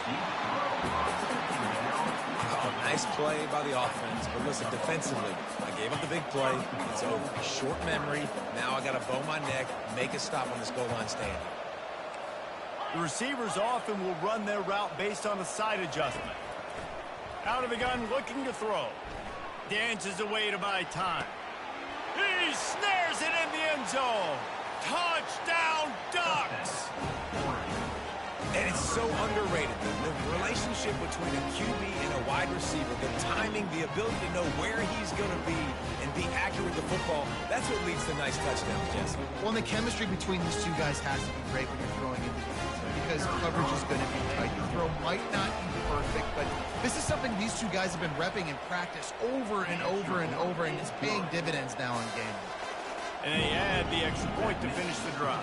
Oh, nice play by the offense. But listen, defensively, I gave up the big play. It's over. Short memory. Now I got to bow my neck, make a stop on this goal line stand. The receivers often will run their route based on a side adjustment. Out of the gun, looking to throw. Dances away to buy time. He snares it in the end zone. Touchdown, Ducks! And it's so underrated. The relationship between a QB and a wide receiver, the timing, the ability to know where he's going to be and be accurate with the football, that's what leads to nice touchdowns, Jesse. Well, and the chemistry between these two guys has to be great when you're throwing into the end zone because coverage is going to be tight. The throw might not be perfect, but this is something these two guys have been repping in practice over and over and over, and it's paying dividends now in game. And they add the extra point to finish the drive.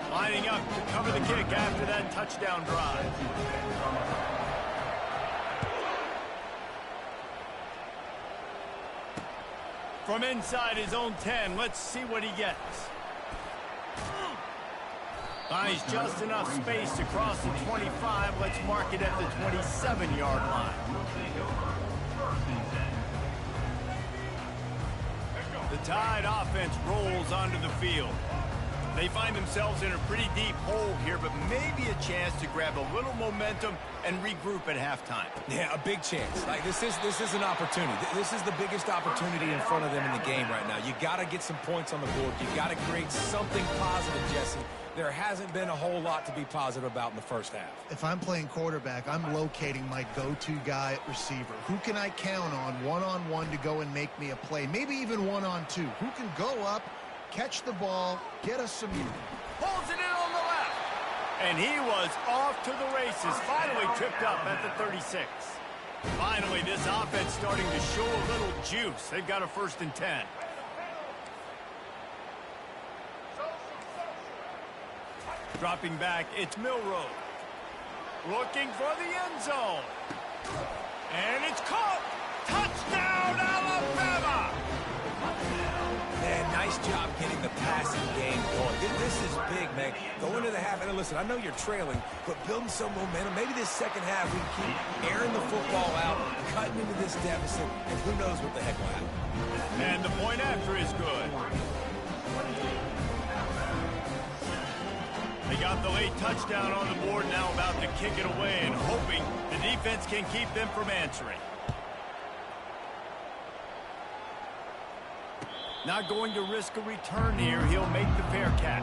Lining up to cover the kick after that touchdown drive. From inside his own 10, let's see what he gets. Finds just enough space to cross the 25. Let's mark it at the 27-yard line. The Tide offense rolls onto the field. They find themselves in a pretty deep hole here, but maybe a chance to grab a little momentum and regroup at halftime. Yeah, a big chance. Like this is an opportunity. This is the biggest opportunity in front of them in the game right now. You got to get some points on the board. You got to create something positive, Jesse. There hasn't been a whole lot to be positive about in the first half. If I'm playing quarterback, I'm locating my go-to guy at receiver. Who can I count on one-on-one to go and make me a play? Maybe even one-on-two. Who can go up, catch the ball, get us some unit. Pulls it in on the left. And he was off to the races. Finally tripped up at the 36. Finally, this offense starting to show a little juice. They've got a 1st and 10. Dropping back, it's Milroe. Looking for the end zone. And it's caught. Touchdown, Alabama! Man, nice job getting the passing game going. This is big, man. Go into the half, and listen, I know you're trailing, but building some momentum. Maybe this second half we can keep airing the football out, cutting into this deficit, and who knows what the heck will happen. And the point after is good. They got the late touchdown on the board, now about to kick it away and hoping the defense can keep them from answering. Not going to risk a return here. He'll make the fair catch.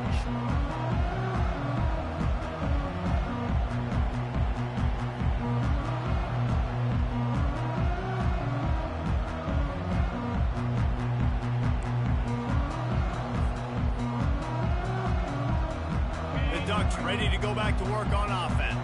Ducks ready to go back to work on offense.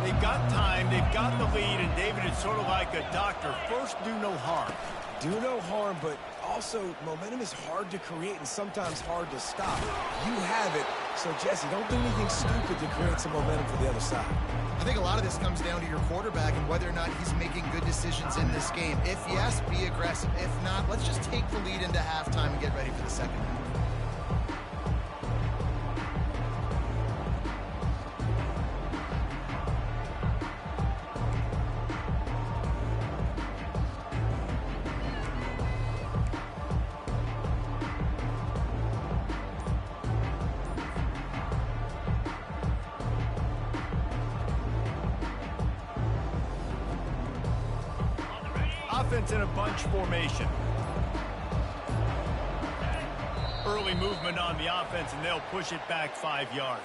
They've got time, they've got the lead, and David is sort of like a doctor. First, do no harm. Do no harm, but also momentum is hard to create and sometimes hard to stop. You have it, so Jesse, don't do anything stupid to create some momentum for the other side. I think a lot of this comes down to your quarterback and whether or not he's making good decisions in this game. If yes, be aggressive. If not, let's just take the lead into halftime and get ready for the second half. offense in a bunch formation. Early movement on the offense, and they'll push it back 5 yards.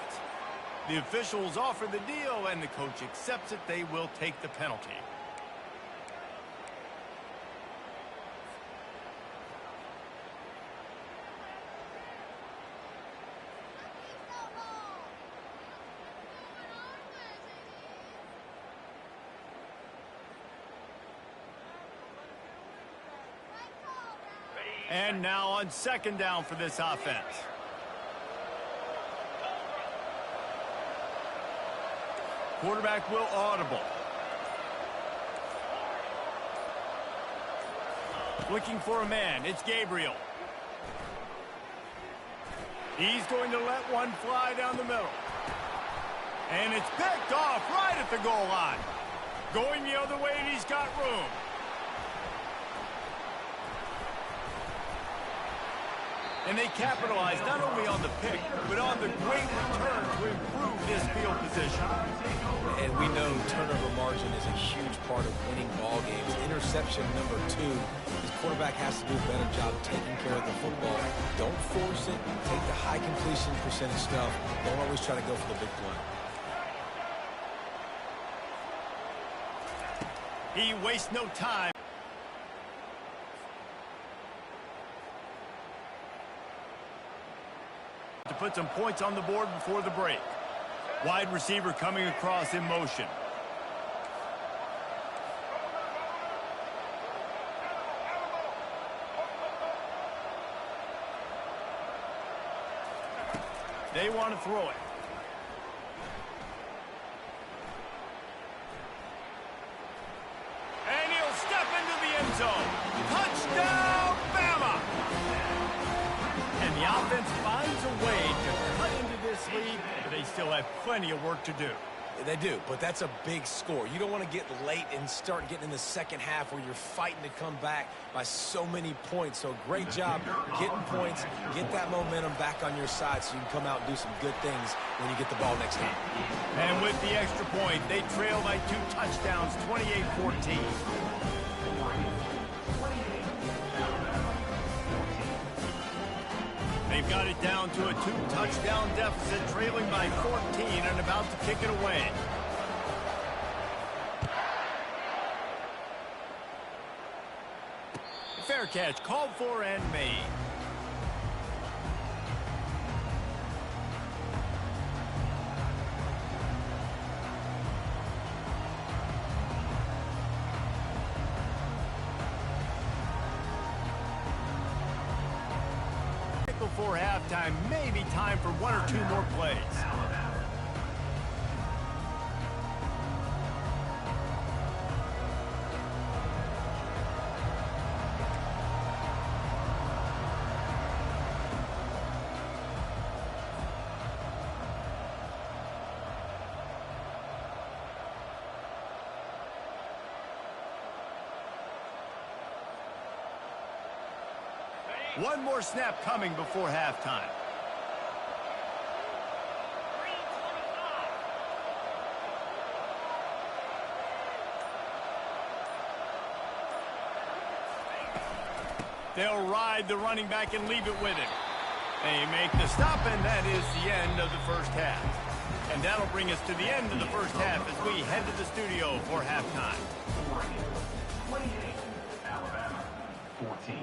The officials offer the deal, and the coach accepts it. They will take the penalty. And now on second down for this offense. Quarterback will audible. Looking for a man. It's Gabriel. He's going to let one fly down the middle. And it's picked off right at the goal line. Going the other way, and he's got room. And they capitalize not only on the pick, but on the great return to improve this field position. And we know turnover margin is a huge part of winning ball games. Interception number 2. This quarterback has to do a better job taking care of the football. Don't force it. Take the high completion percentage stuff. Don't always try to go for the big play. He wastes no time. To put some points on the board before the break. Wide receiver coming across in motion. They want to throw it. And he'll step into the end zone. Touchdown, Bama! And the offense finds a way to cut into this lead, but they still have plenty of work to do. They do, but that's a big score. You don't want to get late and start getting in the second half where you're fighting to come back by so many points. So great job getting points, get that momentum back on your side so you can come out and do some good things when you get the ball next time. And with the extra point, they trail by 2 touchdowns, 28-14. They've got it down to a 2-touchdown deficit, trailing by 14 and about to kick it away. Fair catch, called for and made. Before halftime, maybe time for 1 or 2 more plays. One more snap coming before halftime. They'll ride the running back and leave it with him. They make the stop, and that is the end of the first half. And that'll bring us to the end of the first half as we head to the studio for halftime. 28, Alabama, 14.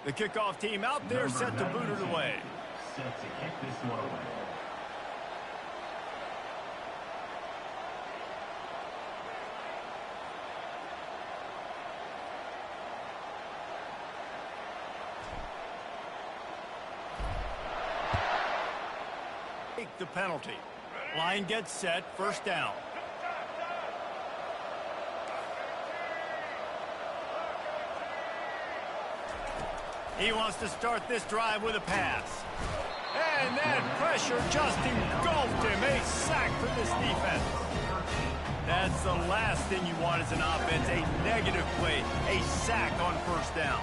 The kickoff team out there set to boot it away. Set to kick this one away. Take the penalty. Line gets set, first down. He wants to start this drive with a pass. And that pressure just engulfed him. A sack for this defense. That's the last thing you want as an offense, a negative play, a sack on first down.